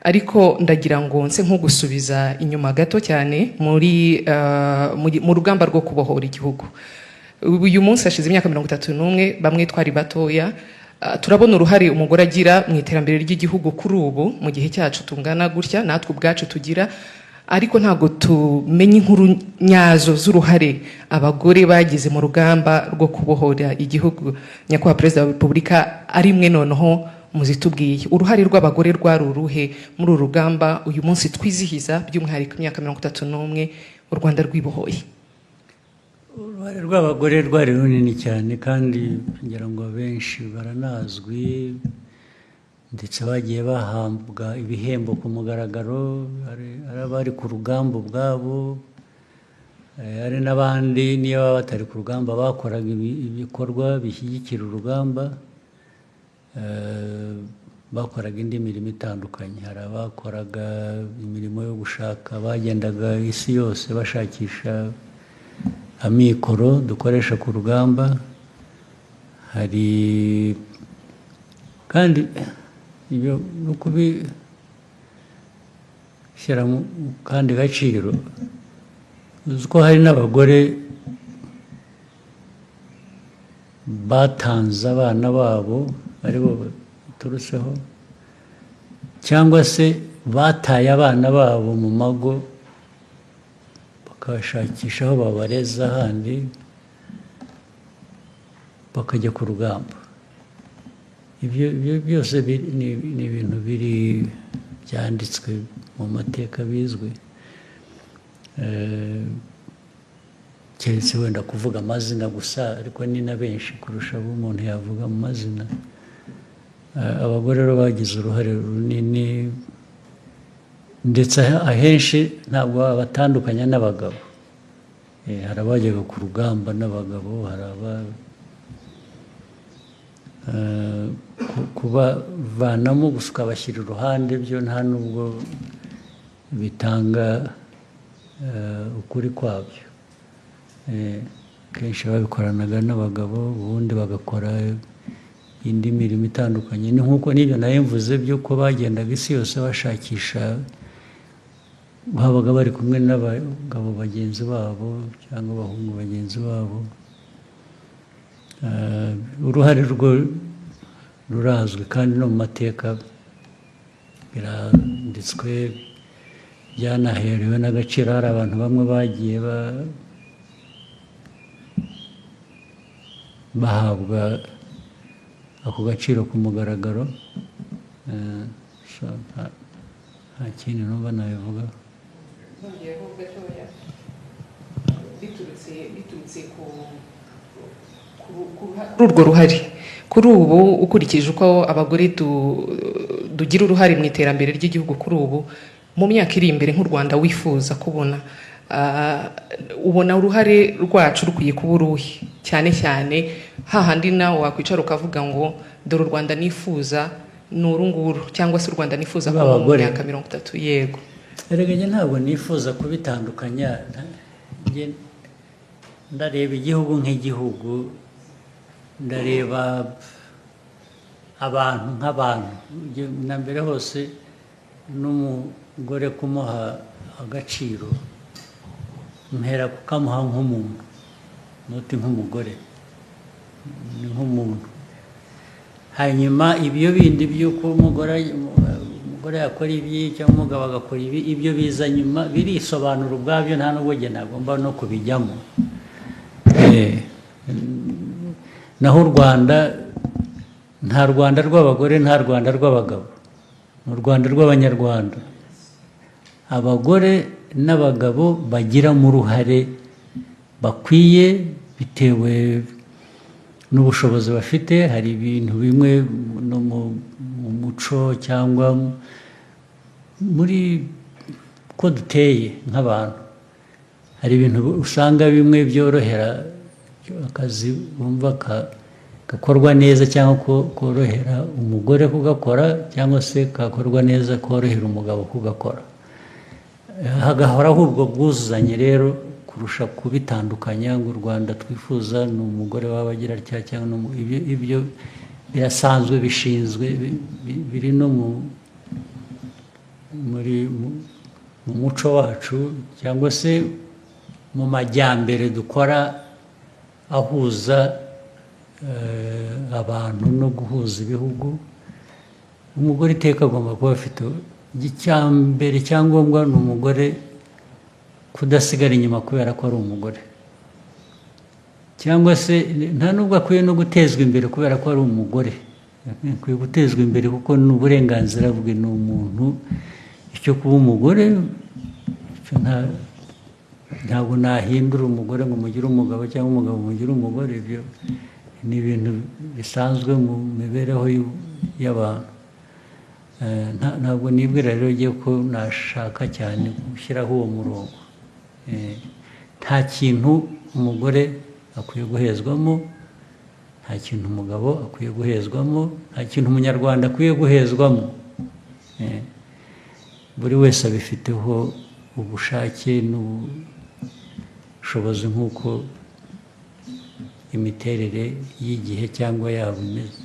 ariko ndagira ngo nse nko gusubiza inyuma gato cyane mu rugamba rwo kubohora igihugu uyu munsi hashize imyaka 31 bamwe twari batoya turabona uruhare umugore agira mu iterambere ry'igihugu kuri ubu mu gihe cyacu tungana gutya natwe ubwacu tugira, ariko ntabwo tumenye inkuru nyazo z'uruhare abagore bagize mu rugamba rwo kubohora igihugu. Nyakubahwa Perezida wa Repubulika, ari mwe noneho muzitubwiye uruhare rw'abagore rwari uruhe muri uru rugamba uyu munsi twizihiza by'umwihariko imyaka 31 u Rwanda rwibohoye? Uruhare rw'abagore rwari runini cyane kandi ngira ngo benshi baranazwi, ndetse bagiye bahambwa ibihembo ku mugaragaro, ari abari ku rugamba ubwabo, hari n'abandi niyo baba batari ku rugamba bakoraga ibikorwa bishyigikira urugamba, bakoraga indi mirimo itandukanye. Hari abakoraga imirimo yo gushaka, bagendaga isi yose bashakisha amikoro dukoresha ku rugamba. Hari kandi ibyo no kubishyira mu kandi gaciro, uzi ko hari n'abagore batanze abana babo aribo baturutseho, cyangwa se bataye abana babo mu mago bakabashakisha aho babareza ahandi bakajya ku rugamba. Ibyo byose ni ibintu biri byanditswe mu mateka bizwi, keretse wenda kuvuga amazina gusa, ariko ni na benshi kurusha abo umuntu yavuga mu mazina. Abagore rero bagize uruhare runini, ndetse ahenshi ntabwo batandukanya n'abagabo. Hari abajyaga ku rugamba n'abagabo, hari kubavanamo gusa ukabashyira iruhande, byo nta nubwo bitanga ukuri kwabyo. Kenshi babikoranaga n'abagabo, ubundi bagakora indi mirimo itandukanye. Ni nk'uko n'ibyo nayo mvuze by'uko bagendaga isi yose bashakisha, babaga bari kumwe n'abagabo bagenzi babo cyangwa abahungu bagenzi babo. Uruhare rwo rurazwi kandi no mu mateka biranditswe, byanaherewe n'agaciro. Hari abantu bamwe bagiye bahabwa ako gaciro ku mugaragaro. Nta kindi numva nabivuga. biturutse kuri urwo ruhare kuri ubu, ukurikije uko abagore dugira uruhare mu iterambere ry'igihugu kuri ubu, mu myaka iri imbere nk'u Rwanda wifuza kubona, ubona uruhare rwacu rukwiye kuba uruhe? Cyane cyane hahandi nawe wakwicara ukavuga ngo dore u Rwanda nifuza ni uru nguru, cyangwa se u Rwanda nifuza kuba mu myaka 30. Yego, erega njye ntabwo nifuza kubitandukanya. Ndareba igihugu nk'igihugu, ndareba abantu nk'abantu. Na mbere hose n'umugore kumuha agaciro, mpera kukamuha nk'umuntu, nuti nk'umugore, ni nk'umuntu. Hanyuma ibyo bindi by'uko umugore yakora ibi cyangwa umugabo agakora ibi, ibyo biza nyuma, birisobanura ubwabyo, nta n'ubwo njye nagomba no kubijyamo. Naho u Rwanda, nta Rwanda rw'abagore, nta Rwanda rw'abagabo, ni u Rwanda rw'abanyarwanda. Abagore n'abagabo bagiramo uruhare bakwiye bitewe n'ubushobozi bafite. Hari ibintu bimwe no mu muco cyangwa muri ko duteye nk'abantu, hari ibintu usanga bimwe byorohera akazi wumva gakorwa neza, cyangwa korohera umugore kugakora, cyangwa se kakorwa neza korohera umugabo kugakora. Hagahoraho ubwo bwuzuzanye rero, kurusha kubitandukanya ngo u Rwanda twifuza ni umugore waba agira atya cyangwa ibyo birasanzwe, bishinzwe, biri no mu muco wacu, cyangwa se mu majyambere dukora ahuza abantu no guhuza ibihugu umugore iteka agomba kuba afite icyambere cyangombwa ni umugore kudasigara inyuma kubera ko ari umugore cyangwa se nta nubwo akwiye no gutezwa imbere kubera ko ari umugore akwiye gutezwa imbere kuko ni uburenganzira bwe ni umuntu icyo kuba umugore ntabwo nahindura umugore ngo mugire umugabo cyangwa umugabo mugire umugore ibyo ni ibintu bisanzwe mu mibereho y'abantu ntabwo nibwira rero ugiye ko nashaka cyane gushyiraho uwo murongo nta kintu umugore akwiye guhezwamo nta kintu umugabo akwiye guhezwamo nta kintu umunyarwanda akwiye guhezwamo buri wese abifiteho ubushake n'ubushobozi nk'uko imiterere y'igihe cyangwa yabo imeze.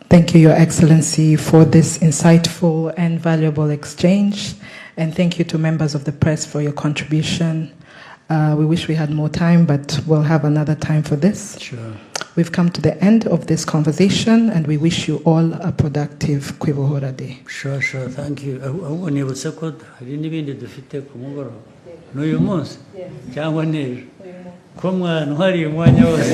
Thank you, Your Excellency, for this insightful and valuable exchange. And thank you to members of the press for your contribution. We wish we had more time, but we'll have another time for this. Sure. We've come to the end of this conversation, and we wish you all a productive Kwibohora Day. Sure, thank you. Nibutse ko hari n'ibindi dufite ku mugoroba n'uyu munsi cyangwa n'ejo ko mwana uhari umwanya wose